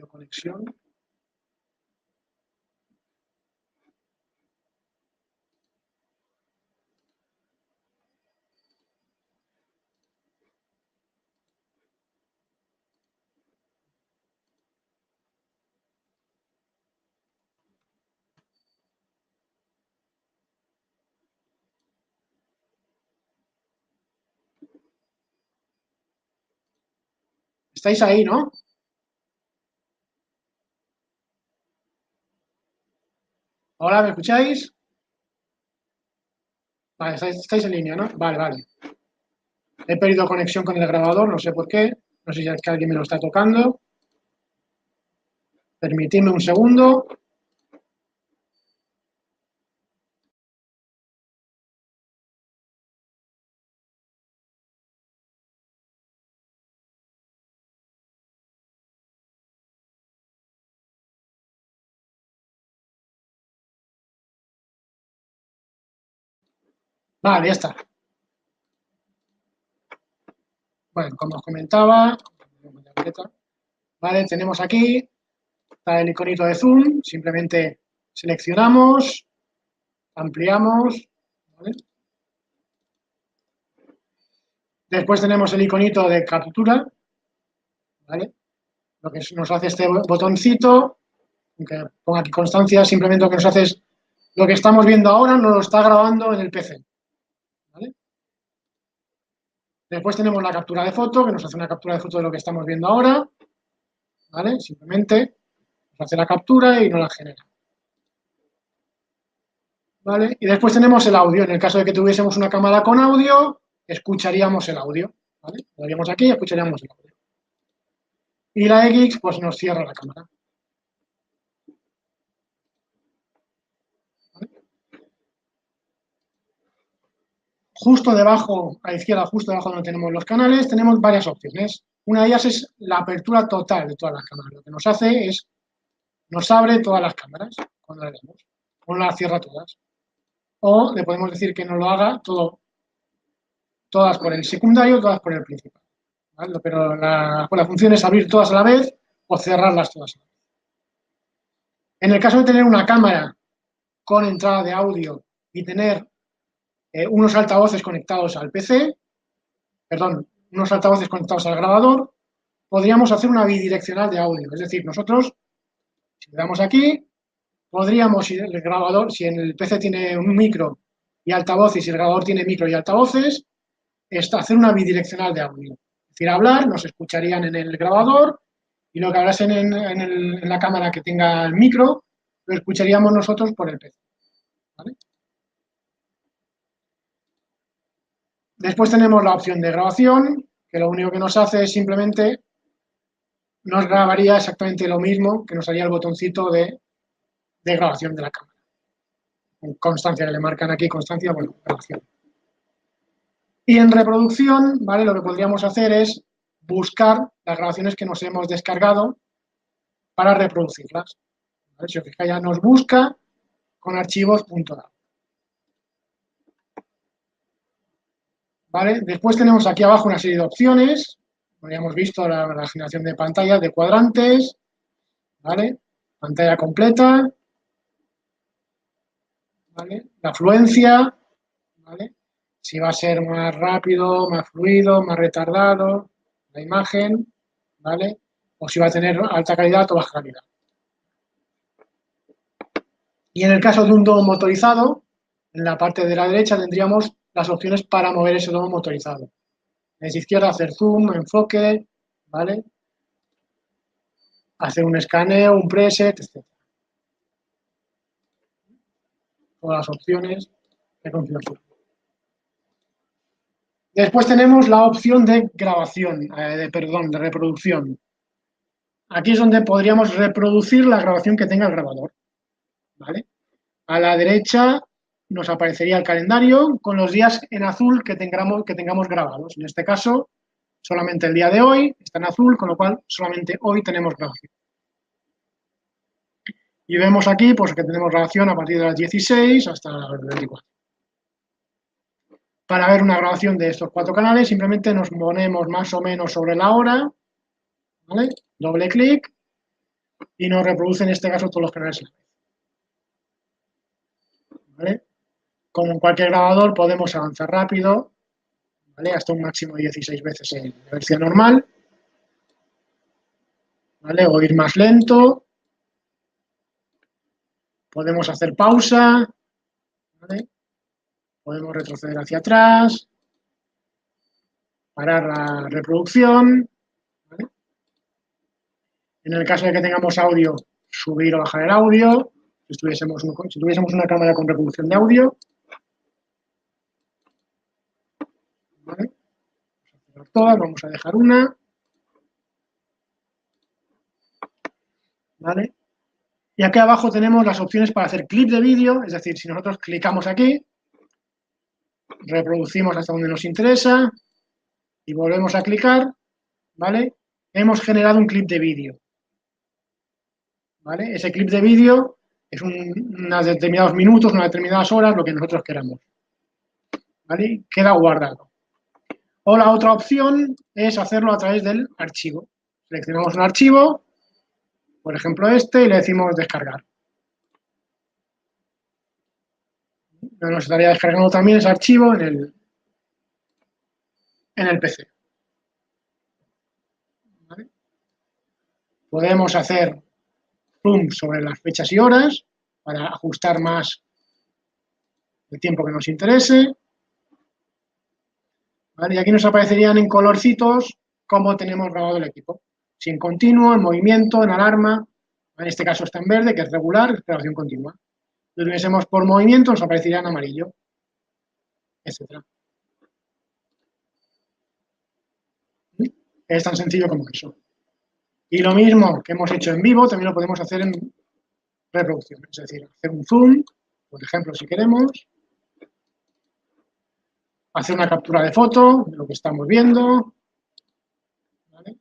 Conexión. ¿Estáis ahí, no? Hola, ¿me escucháis? Vale, estáis en línea, ¿no? Vale, vale. He perdido conexión con el grabador, no sé por qué. No sé si es que alguien me lo está tocando. Permitidme un segundo. Vale, ya está. Bueno, como os comentaba, vale, tenemos aquí, está el iconito de zoom, simplemente seleccionamos, ampliamos, ¿vale? Después tenemos el iconito de captura, ¿vale? Lo que nos hace este botoncito, aunque ponga aquí constancia, simplemente lo que nos hace es lo que estamos viendo ahora nos lo está grabando en el PC, ¿vale? Después tenemos la captura de foto, que nos hace una captura de foto de lo que estamos viendo ahora, ¿vale? Simplemente nos hace la captura y nos la genera, ¿vale? Y después tenemos el audio. En el caso de que tuviésemos una cámara con audio, escucharíamos el audio, ¿vale? Lo haríamos aquí y escucharíamos el audio. Y la X, pues nos cierra la cámara. ¿Vale? Justo debajo, a la izquierda, justo debajo donde tenemos los canales, tenemos varias opciones. Una de ellas es la apertura total de todas las cámaras. Lo que nos hace es nos abre todas las cámaras cuando le damos, o las cierra todas. O le podemos decir que nos lo haga todas por el secundario, todas por el principal. ¿Vale? Pero la función es abrir todas a la vez o cerrarlas todas a la vez. En el caso de tener una cámara con entrada de audio y tener unos altavoces conectados al PC, perdón, unos altavoces conectados al grabador, podríamos hacer una bidireccional de audio. Es decir, nosotros, si le damos aquí, podríamos, si el grabador, si en el PC tiene un micro y altavoces, y si el grabador tiene micro y altavoces, hacer una bidireccional de audio. Es decir, hablar, nos escucharían en el grabador y lo que hablasen en la cámara que tenga el micro, lo escucharíamos nosotros por el PC. ¿Vale? Después tenemos la opción de grabación, que lo único que nos hace es simplemente nos grabaría exactamente lo mismo que nos haría el botoncito de grabación de la cámara. Constancia, que le marcan aquí, constancia, bueno, grabación. Y en reproducción, ¿vale? Lo que podríamos hacer es buscar las grabaciones que nos hemos descargado para reproducirlas. ¿Vale? Si os fijáis, ya nos busca con archivos .dav. ¿Vale? Después tenemos aquí abajo una serie de opciones. Como ya hemos visto, la generación de pantallas, de cuadrantes, ¿vale? Pantalla completa, ¿vale? La afluencia, ¿vale? Si va a ser más rápido, más fluido, más retardado, la imagen, ¿vale? O si va a tener alta calidad o baja calidad. Y en el caso de un domo motorizado, en la parte de la derecha tendríamos las opciones para mover ese domo motorizado. En la izquierda hacer zoom, enfoque, ¿vale? Hacer un escaneo, un preset, etc. Todas las opciones de configuración. Después tenemos la opción de grabación, de reproducción. Aquí es donde podríamos reproducir la grabación que tenga el grabador. ¿Vale? A la derecha nos aparecería el calendario con los días en azul que tengamos grabados. En este caso, solamente el día de hoy está en azul, con lo cual solamente hoy tenemos grabación. Y vemos aquí pues, que tenemos grabación a partir de las 16 hasta las 24. Para ver una grabación de estos 4 canales, simplemente nos ponemos más o menos sobre la hora, ¿vale? Doble clic y nos reproduce en este caso todos los canales. ¿Vale? Como en cualquier grabador podemos avanzar rápido, ¿vale? Hasta un máximo de 16 veces en la versión normal, ¿vale? O ir más lento. Podemos hacer pausa, ¿vale? Podemos retroceder hacia atrás, parar la reproducción, ¿vale? En el caso de que tengamos audio, subir o bajar el audio. Si tuviésemos una cámara con reproducción de audio, ¿vale? Todas, vamos a dejar una, ¿vale? Y aquí abajo tenemos las opciones para hacer clip de vídeo, es decir, si nosotros clicamos aquí, reproducimos hasta donde nos interesa y volvemos a clicar, ¿vale? Hemos generado un clip de vídeo, ¿vale? Ese clip de vídeo es unos determinados minutos, unas determinadas horas, lo que nosotros queramos, ¿vale? Queda guardado. O la otra opción es hacerlo a través del archivo. Seleccionamos un archivo, por ejemplo este, y le decimos descargar. Nos estaría descargando también ese archivo en el PC. ¿Vale? Podemos hacer zoom sobre las fechas y horas para ajustar más el tiempo que nos interese. ¿Vale? Y aquí nos aparecerían en colorcitos cómo tenemos grabado el equipo. Si en continuo, en movimiento, en alarma. En este caso está en verde, que es regular, es grabación continua. Si lo tuviésemos por movimiento, nos aparecería en amarillo, etc. Es tan sencillo como eso. Y lo mismo que hemos hecho en vivo, también lo podemos hacer en reproducción. Es decir, hacer un zoom, por ejemplo, si queremos. Hacer una captura de foto de lo que estamos viendo. ¿Vale?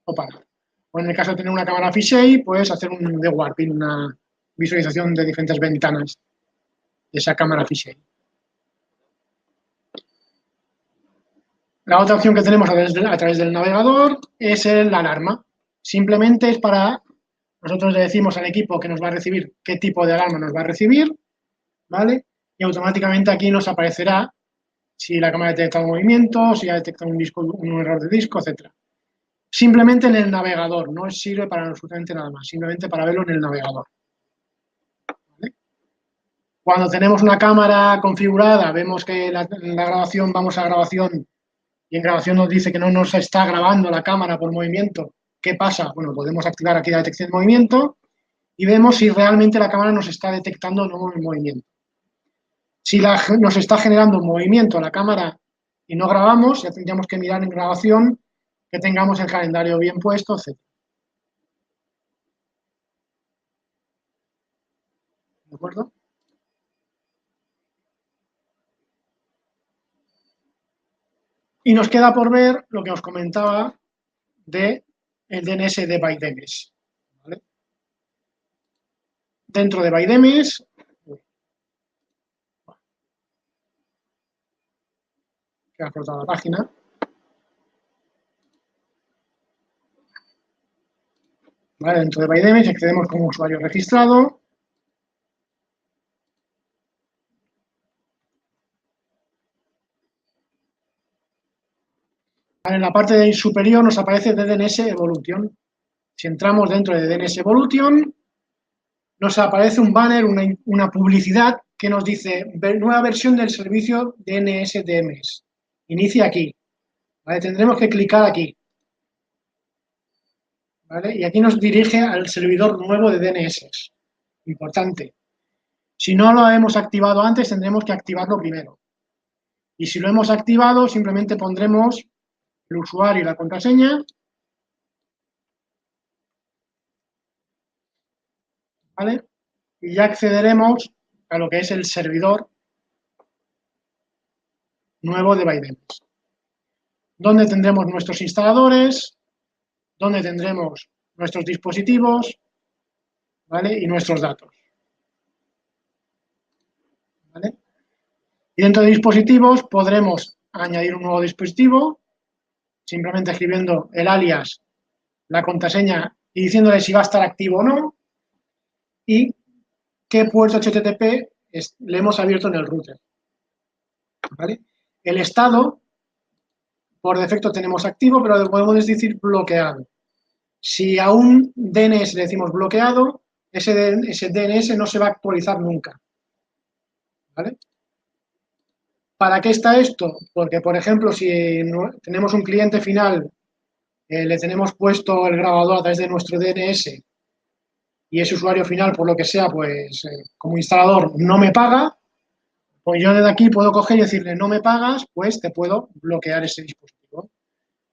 O parar. O en el caso de tener una cámara fisheye, pues hacer un de-warping, una visualización de diferentes ventanas de esa cámara fisheye. La otra opción que tenemos a través del navegador es la alarma. Simplemente es para, nosotros le decimos al equipo que nos va a recibir qué tipo de alarma nos va a recibir, ¿vale? Y automáticamente aquí nos aparecerá si la cámara ha detectado un movimiento, si ha detectado un error de disco, etc. Simplemente en el navegador, no sirve para absolutamente nada más, simplemente para verlo en el navegador. ¿Vale? Cuando tenemos una cámara configurada, vemos que la grabación, vamos a grabación y en grabación nos dice que no nos está grabando la cámara por movimiento. ¿Qué pasa? Bueno, podemos activar aquí la detección de movimiento y vemos si realmente la cámara nos está detectando o no el movimiento. Si nos está generando un movimiento la cámara y no grabamos, ya tendríamos que mirar en grabación que tengamos el calendario bien puesto, etc. ¿De acuerdo? Y nos queda por ver lo que os comentaba de el DNS de ByteDNS. ¿Vale? Dentro de ByteDNS, que ha cortado la página, ¿vale? Dentro de ByteDNS accedemos como usuario registrado. ¿Vale? En la parte superior nos aparece DNS Evolution. Si entramos dentro de DNS Evolution, nos aparece un banner, una publicidad que nos dice nueva versión del servicio DNS DMS. Inicia aquí. ¿Vale? Tendremos que clicar aquí. ¿Vale? Y aquí nos dirige al servidor nuevo de DNS. Importante. Si no lo hemos activado antes, tendremos que activarlo primero. Y si lo hemos activado, simplemente pondremos el usuario y la contraseña. ¿Vale? Y ya accederemos a lo que es el servidor nuevo de ByteDNS, donde tendremos nuestros instaladores, donde tendremos nuestros dispositivos, ¿vale? Y nuestros datos. ¿Vale? Y dentro de dispositivos podremos añadir un nuevo dispositivo, simplemente escribiendo el alias, la contraseña y diciéndole si va a estar activo o no, y qué puerto HTTP le hemos abierto en el router. ¿Vale? El estado, por defecto tenemos activo, pero le podemos decir bloqueado. Si a un DNS le decimos bloqueado, ese DNS no se va a actualizar nunca. ¿Vale? ¿Para qué está esto? Porque, por ejemplo, si tenemos un cliente final, le tenemos puesto el grabador a través de nuestro DNS y ese usuario final, por lo que sea, pues como instalador no me paga, pues yo desde aquí puedo coger y decirle no me pagas, pues te puedo bloquear ese dispositivo.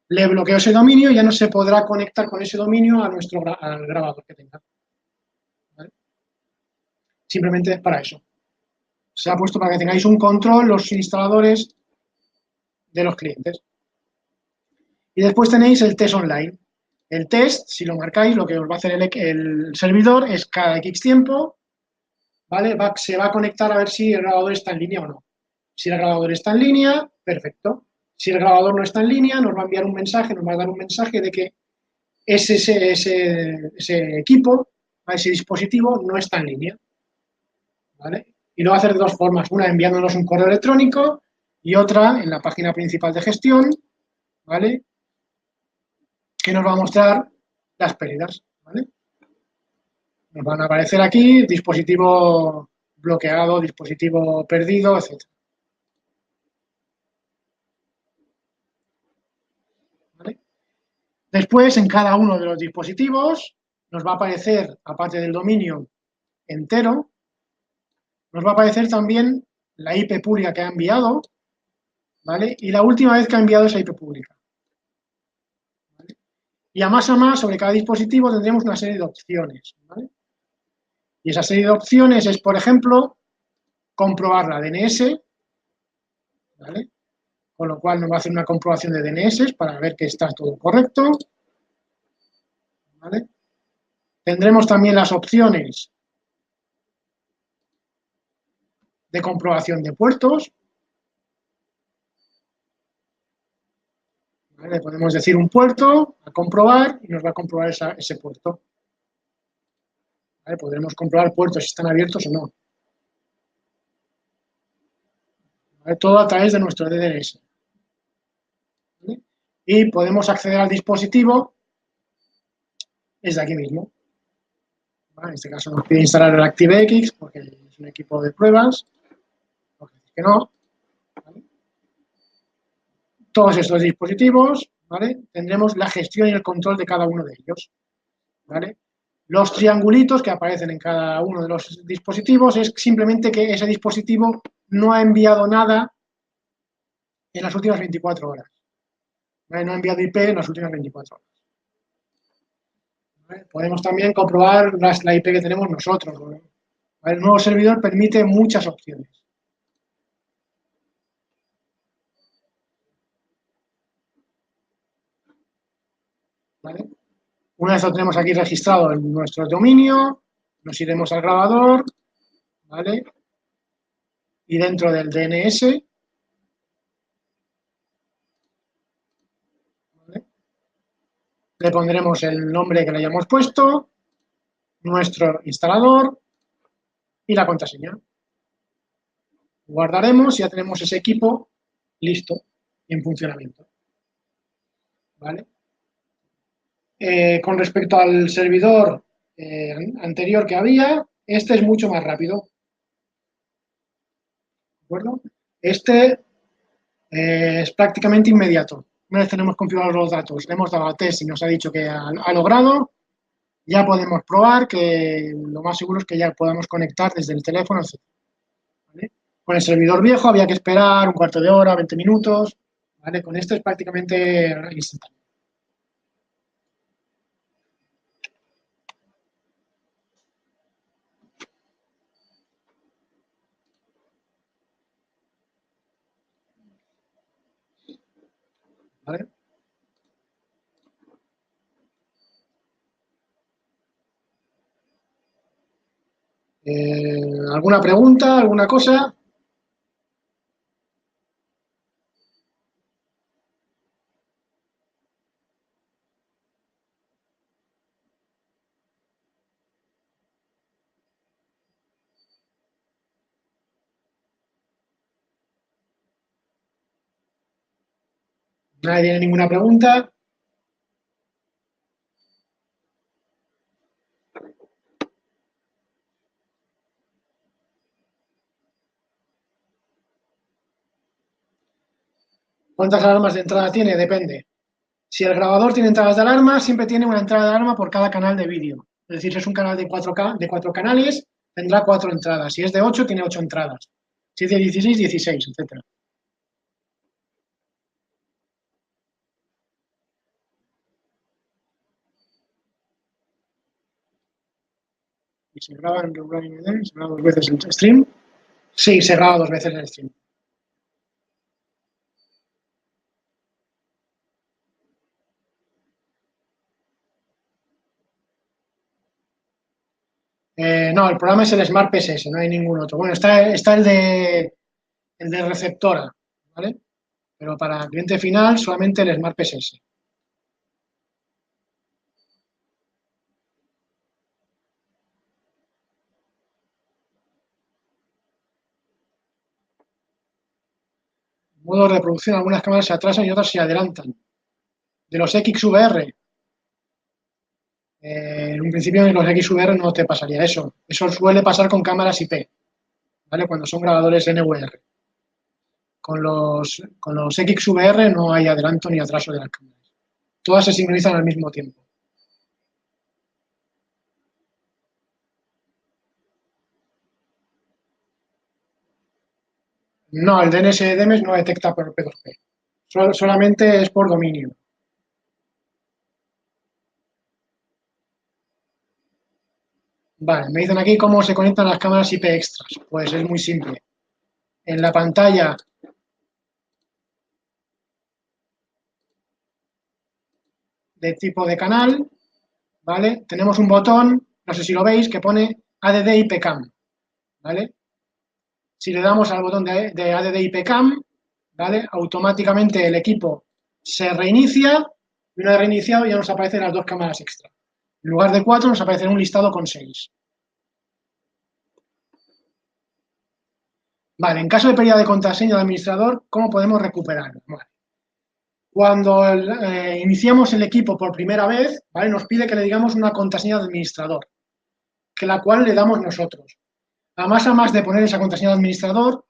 Le bloqueo ese dominio y ya no se podrá conectar con ese dominio al grabador que tenga. ¿Vale? Simplemente es para eso. Se ha puesto para que tengáis un control los instaladores de los clientes. Y después tenéis el test online. El test, si lo marcáis, lo que os va a hacer el servidor es cada X tiempo, ¿vale? Se va a conectar a ver si el grabador está en línea o no. Si el grabador está en línea, perfecto. Si el grabador no está en línea, nos va a enviar un mensaje, nos va a dar un mensaje de que ese equipo, ese dispositivo, no está en línea. ¿Vale? Y lo va a hacer de dos formas. Una enviándonos un correo electrónico y otra en la página principal de gestión, ¿vale? Que nos va a mostrar las pérdidas, ¿vale? Nos van a aparecer aquí dispositivo bloqueado, dispositivo perdido, etc. ¿Vale? Después, en cada uno de los dispositivos, nos va a aparecer, aparte del dominio entero, nos va a aparecer también la IP pública que ha enviado, ¿vale? Y la última vez que ha enviado esa IP pública. ¿Vale? Y a más, sobre cada dispositivo tendremos una serie de opciones, ¿vale? Y esa serie de opciones es, por ejemplo, comprobar la DNS, ¿vale? Con lo cual nos va a hacer una comprobación de DNS para ver que está todo correcto. ¿vale? Tendremos también las opciones de comprobación de puertos. ¿Vale? Podemos decir un puerto a comprobar y nos va a comprobar ese puerto. ¿Vale? Podremos comprobar puertos si están abiertos o no. ¿Vale? Todo a través de nuestro DNS. ¿Vale? Y podemos acceder al dispositivo desde aquí mismo. ¿Vale? En este caso nos pide instalar el ActiveX porque es un equipo de pruebas. Que no. ¿Vale? Todos estos dispositivos, ¿vale? Tendremos la gestión y el control de cada uno de ellos. ¿Vale? Los triangulitos que aparecen en cada uno de los dispositivos es simplemente que ese dispositivo no ha enviado nada en las últimas 24 horas. ¿Vale? No ha enviado IP en las últimas 24 horas. ¿Vale? Podemos también comprobar la IP que tenemos nosotros. ¿Vale? El nuevo servidor permite muchas opciones. ¿Vale? Una vez lo tenemos aquí registrado en nuestro dominio, nos iremos al grabador, ¿vale? Y dentro del DNS, ¿vale? Le pondremos el nombre que le hayamos puesto, nuestro instalador y la contraseña. Guardaremos y ya tenemos ese equipo listo y en funcionamiento. ¿Vale? Con respecto al servidor anterior que había, este es mucho más rápido. ¿De acuerdo? Este es prácticamente inmediato. Una vez tenemos configurados los datos, le hemos dado a test y nos ha dicho que ha logrado, ya podemos probar que lo más seguro es que ya podamos conectar desde el teléfono, etc. ¿Vale? Con el servidor viejo había que esperar un cuarto de hora, 20 minutos. ¿Vale? Con este es prácticamente instantáneo. ¿Vale? ¿Alguna pregunta? ¿Alguna cosa? ¿Nadie tiene ninguna pregunta? ¿Cuántas alarmas de entrada tiene? Depende. Si el grabador tiene entradas de alarma, siempre tiene una entrada de alarma por cada canal de vídeo. Es decir, si es un canal de 4 canales, tendrá 4 entradas. Si es de 8, tiene 8 entradas. Si es de 16, 16, etc. ¿Y se graba en regular IND? ¿Se graba dos veces el stream? Sí, se graba dos veces el stream. No, el programa es el Smart PSS, no hay ningún otro. Bueno, está el de receptora, ¿vale? Pero para cliente final solamente el Smart PSS. Modo de reproducción, algunas cámaras se atrasan y otras se adelantan. De los XVR, en un principio en los XVR no te pasaría eso. Eso suele pasar con cámaras IP, ¿vale? Cuando son grabadores NVR. Con los XVR no hay adelanto ni atraso de las cámaras. Todas se sincronizan al mismo tiempo. No, el DNS de DEMES no detecta por P2P. Solamente es por dominio. Vale, me dicen aquí cómo se conectan las cámaras IP extras. Pues es muy simple. En la pantalla de tipo de canal, ¿vale? Tenemos un botón, no sé si lo veis, que pone ADD IPCAM, ¿vale? Si le damos al botón de ADD IPCAM, ¿vale? Automáticamente el equipo se reinicia y una vez reiniciado ya nos aparecen las 2 cámaras extra. En lugar de 4 nos aparece un listado con 6. Vale, en caso de pérdida de contraseña del administrador, ¿cómo podemos recuperarlo? Vale. Cuando iniciamos el equipo por primera vez, ¿vale? Nos pide que le digamos una contraseña de administrador, que la cual le damos nosotros. Además de poner esa contraseña de administrador,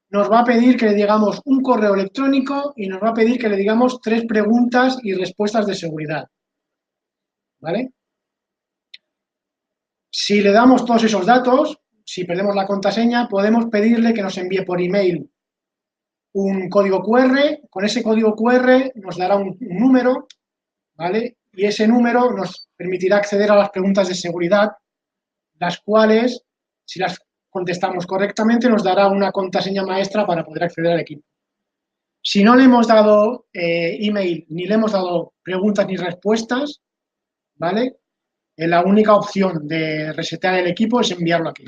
nos va a pedir que le digamos un correo electrónico y nos va a pedir que le digamos 3 preguntas y respuestas de seguridad. ¿Vale? Si le damos todos esos datos, si perdemos la contraseña, podemos pedirle que nos envíe por email un código QR. Con ese código QR nos dará un número, ¿vale? Y ese número nos permitirá acceder a las preguntas de seguridad, las cuales, si las contestamos correctamente, nos dará una contraseña maestra para poder acceder al equipo. Si no le hemos dado email ni le hemos dado preguntas ni respuestas, ¿vale? La única opción de resetear el equipo es enviarlo aquí.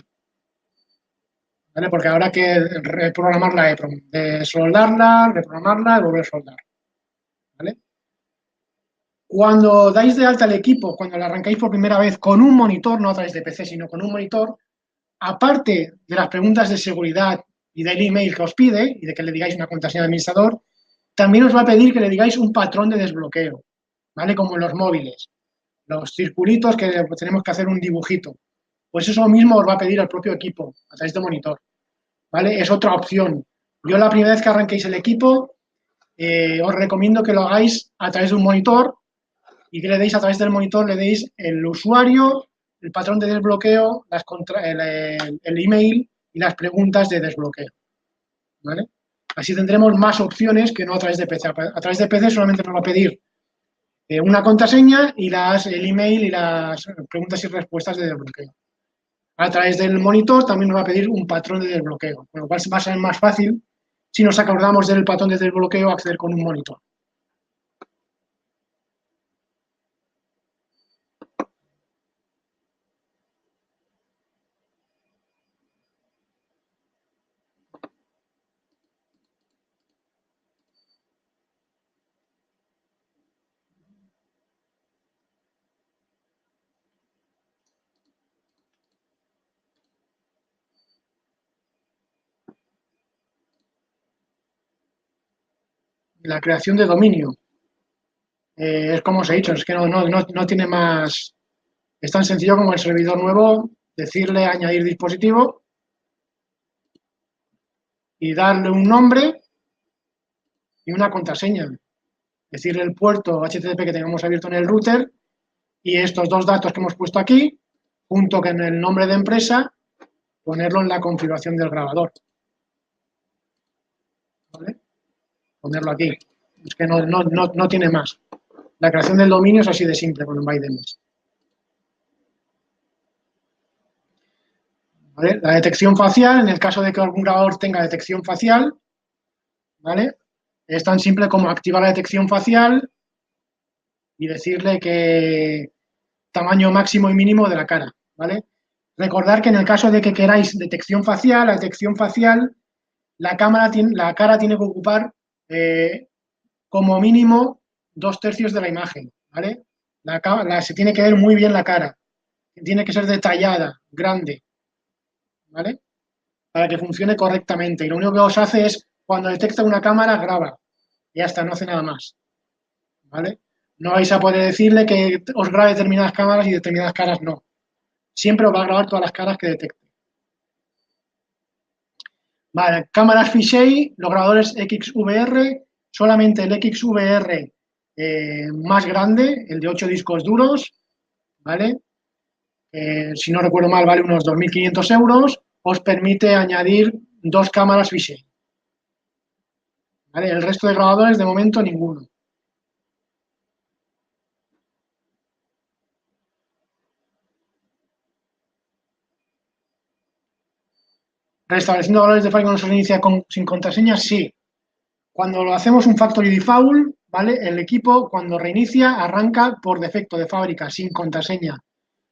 ¿Vale? Porque habrá que reprogramarla, de soldarla, reprogramarla y volver a soldar. ¿Vale? Cuando dais de alta el equipo, cuando lo arrancáis por primera vez con un monitor, no a través de PC, sino con un monitor, aparte de las preguntas de seguridad y del email que os pide y de que le digáis una contraseña de administrador, también os va a pedir que le digáis un patrón de desbloqueo, ¿vale? Como en los móviles, los circulitos que tenemos que hacer un dibujito. Pues eso mismo os va a pedir el propio equipo a través de monitor, ¿vale? Es otra opción. Yo la primera vez que arranquéis el equipo, os recomiendo que lo hagáis a través de un monitor y que le deis a través del monitor, le deis el usuario, el patrón de desbloqueo, el email y las preguntas de desbloqueo, ¿vale? Así tendremos más opciones que no a través de PC. A través de PC solamente nos va a pedir una contraseña y el email y las preguntas y respuestas de desbloqueo. A través del monitor también nos va a pedir un patrón de desbloqueo, con lo cual va a ser más fácil si nos acordamos del patrón de desbloqueo acceder con un monitor. La creación de dominio. Es como os he dicho, es que no tiene más. Es tan sencillo como el servidor nuevo, decirle añadir dispositivo y darle un nombre y una contraseña. Decirle el puerto HTTP que tengamos abierto en el router y estos 2 datos que hemos puesto aquí, junto con el nombre de empresa, ponerlo en la configuración del grabador. ¿Vale? Ponerlo aquí. Es que no tiene más. La creación del dominio es así de simple con el ByteDNS. ¿Vale? La detección facial, en el caso de que algún grabador tenga detección facial, ¿vale? Es tan simple como activar la detección facial y decirle que tamaño máximo y mínimo de la cara, ¿vale? Recordar que en el caso de que queráis detección facial, la detección facial, la cara tiene que ocupar como mínimo 2/3 de la imagen, ¿vale? Se tiene que ver muy bien la cara, tiene que ser detallada, grande, ¿vale? Para que funcione correctamente. Y lo único que os hace es, cuando detecta una cámara, graba. Y ya está, no hace nada más, ¿vale? No vais a poder decirle que os grabe determinadas cámaras y determinadas caras no. Siempre os va a grabar todas las caras que detecte. Vale, cámaras fisheye, los grabadores XVR, solamente el XVR más grande, el de 8 discos duros, ¿vale? Si no recuerdo mal, vale unos 2.500 euros, os permite añadir 2 cámaras fisheye. ¿Vale? El resto de grabadores, de momento, ninguno. Restableciendo valores de file cuando se inicia sin contraseña, sí. Cuando lo hacemos un factory default, ¿vale? El equipo, cuando reinicia, arranca por defecto de fábrica, sin contraseña.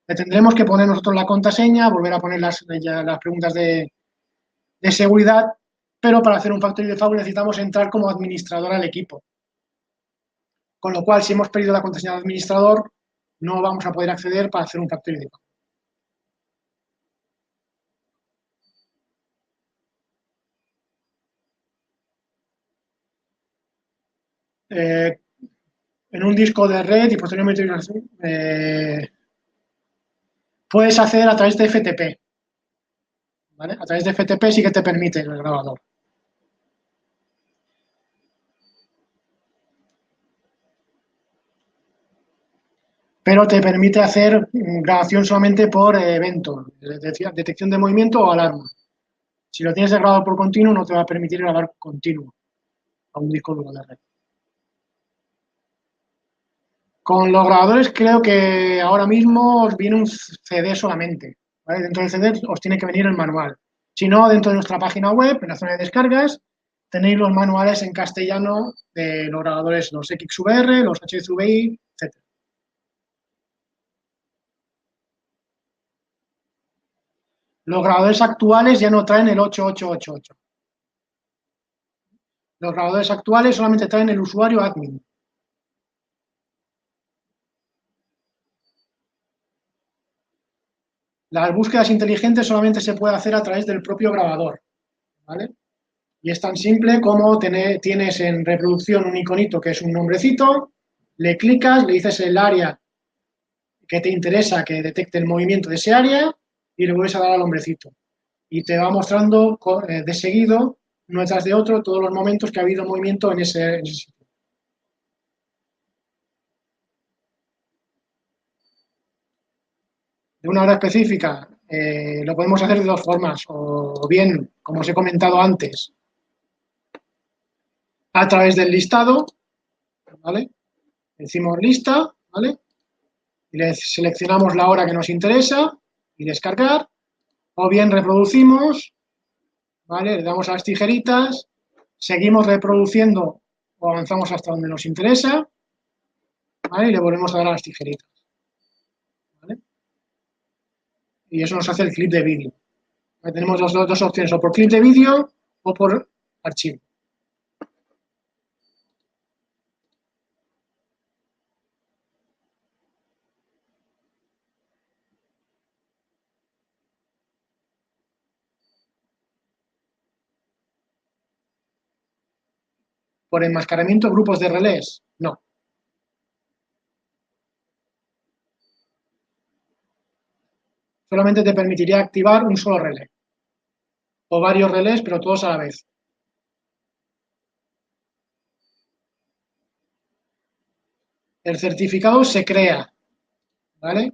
Le tendremos que poner nosotros la contraseña, volver a poner las preguntas de seguridad, pero para hacer un Factory Default necesitamos entrar como administrador al equipo. Con lo cual, si hemos perdido la contraseña de administrador, no vamos a poder acceder para hacer un Factory Default. En un disco de red y posteriormente puedes acceder a través de FTP. ¿Vale? A través de FTP sí que te permite el grabador. Pero te permite hacer grabación solamente por evento, detección de movimiento o alarma. Si lo tienes de grabado por continuo, no te va a permitir grabar continuo a un disco duro de red. Con los grabadores creo que ahora mismo os viene un CD solamente. ¿Vale? Dentro del CD os tiene que venir el manual. Si no, dentro de nuestra página web, en la zona de descargas, tenéis los manuales en castellano de los grabadores, los XVR, los HCVI, etc. Los grabadores actuales ya no traen el 8888. Los grabadores actuales solamente traen el usuario admin. Las búsquedas inteligentes solamente se puede hacer a través del propio grabador, ¿vale? Y es tan simple como tienes en reproducción un iconito que es un nombrecito, le clicas, le dices el área que te interesa que detecte el movimiento de ese área y le vuelves a dar al hombrecito. Y te va mostrando de seguido, uno detrás de otro, todos los momentos que ha habido movimiento en ese sitio. De una hora específica, lo podemos hacer de dos formas, o bien, como os he comentado antes, a través del listado, ¿vale? Decimos lista, ¿vale? Y le seleccionamos la hora que nos interesa y descargar, o bien reproducimos, ¿vale? Le damos a las tijeritas, seguimos reproduciendo o avanzamos hasta donde nos interesa, ¿vale? Y le volvemos a dar a las tijeritas, ¿vale? Y eso nos hace el clip de vídeo. Tenemos dos opciones, o por clip de vídeo o por archivo. Por enmascaramiento, grupos de relés, no. Solamente te permitiría activar un solo relé. O varios relés, pero todos a la vez. El certificado se crea, ¿vale?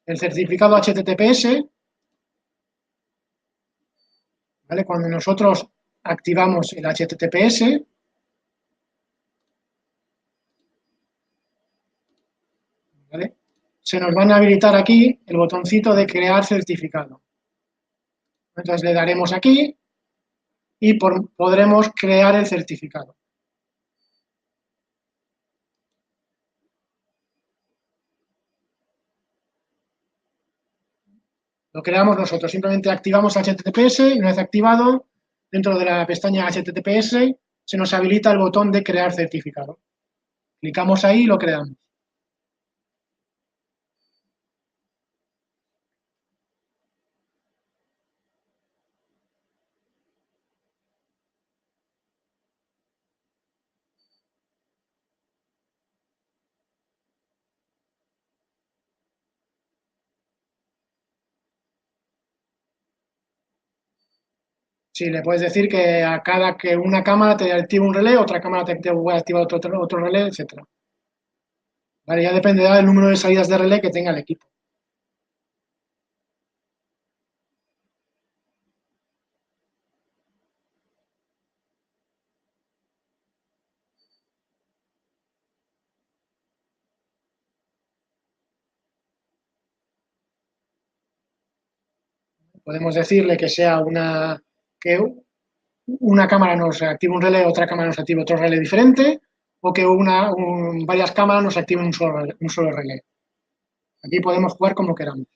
El certificado HTTPS, ¿vale? Cuando nosotros activamos el HTTPS, ¿vale? Se nos van a habilitar aquí el botoncito de crear certificado. Entonces le daremos aquí y podremos crear el certificado. Lo creamos nosotros, simplemente activamos HTTPS y una vez activado, dentro de la pestaña HTTPS se nos habilita el botón de crear certificado. Clicamos ahí y lo creamos. Sí, le puedes decir que a cada que una cámara te activa un relé, otra cámara te activa otro relé, etcétera. Vale, ya dependerá del número de salidas de relé que tenga el equipo. Podemos decirle que sea que una cámara nos active un relé, otra cámara nos active otro relé diferente, o que varias cámaras nos activen un solo relé. Aquí podemos jugar como queramos.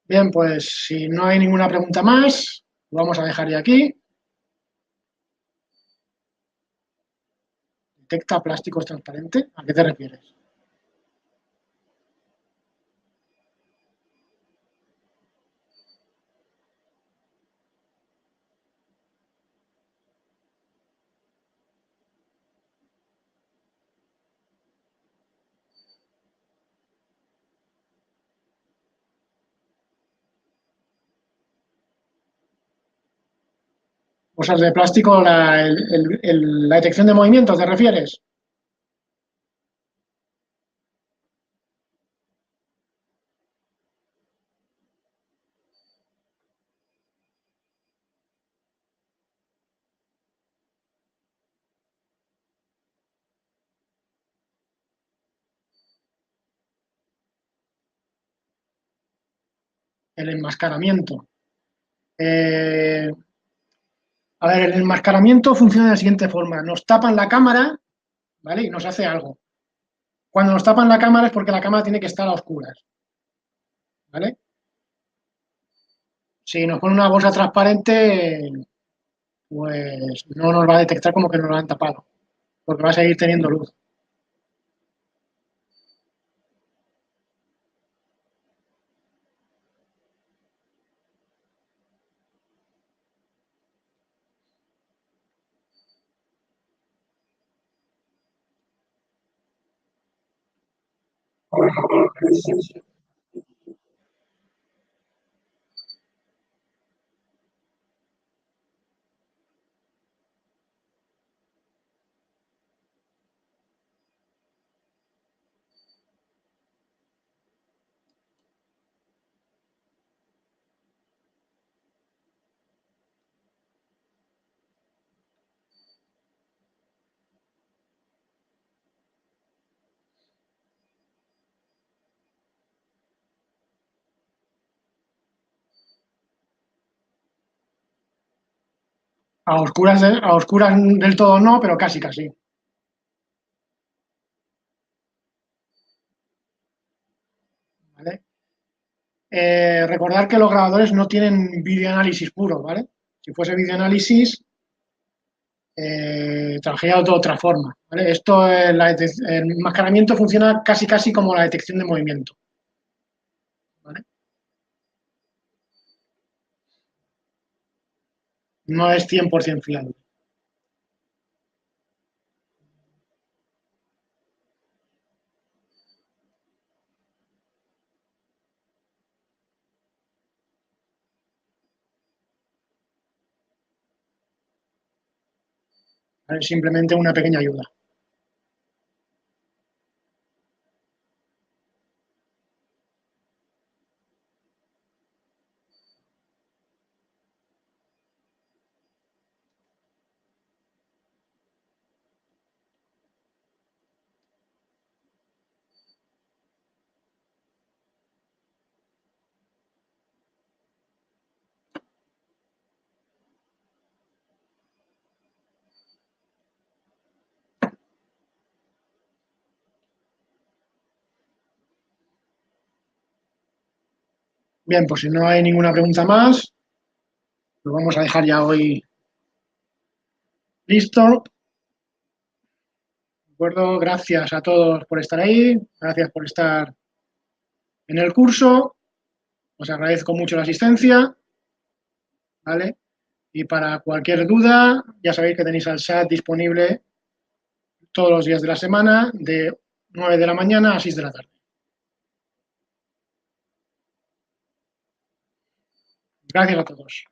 Bien, pues si no hay ninguna pregunta más, lo vamos a dejar ya aquí. ¿Detecta plásticos transparentes? ¿A qué te refieres? ¿Cosas de plástico, la detección de movimiento, te refieres? El enmascaramiento. Eh, a ver, el enmascaramiento funciona de la siguiente forma. Nos tapan la cámara, ¿vale? Y nos hace algo. Cuando nos tapan la cámara es porque la cámara tiene que estar a oscuras, ¿vale? Si nos pone una bolsa transparente, pues no nos va a detectar como que nos lo han tapado, porque va a seguir teniendo luz. A oscuras del todo no, pero casi, casi. ¿Vale? Recordar que los grabadores no tienen videoanálisis puro, ¿vale? Si fuese videoanálisis, trabajaría de otra forma, ¿vale? El enmascaramiento funciona casi, casi como la detección de movimiento, ¿vale? No es 100% fiable. ¿Vale? Es simplemente una pequeña ayuda. Bien, pues si no hay ninguna pregunta más, lo vamos a dejar ya hoy listo. ¿De acuerdo? Gracias a todos por estar ahí, gracias por estar en el curso, os agradezco mucho la asistencia, ¿vale? Y para cualquier duda, ya sabéis que tenéis al chat disponible todos los días de la semana, de 9 de la mañana a 6 de la tarde. Gracias a todos.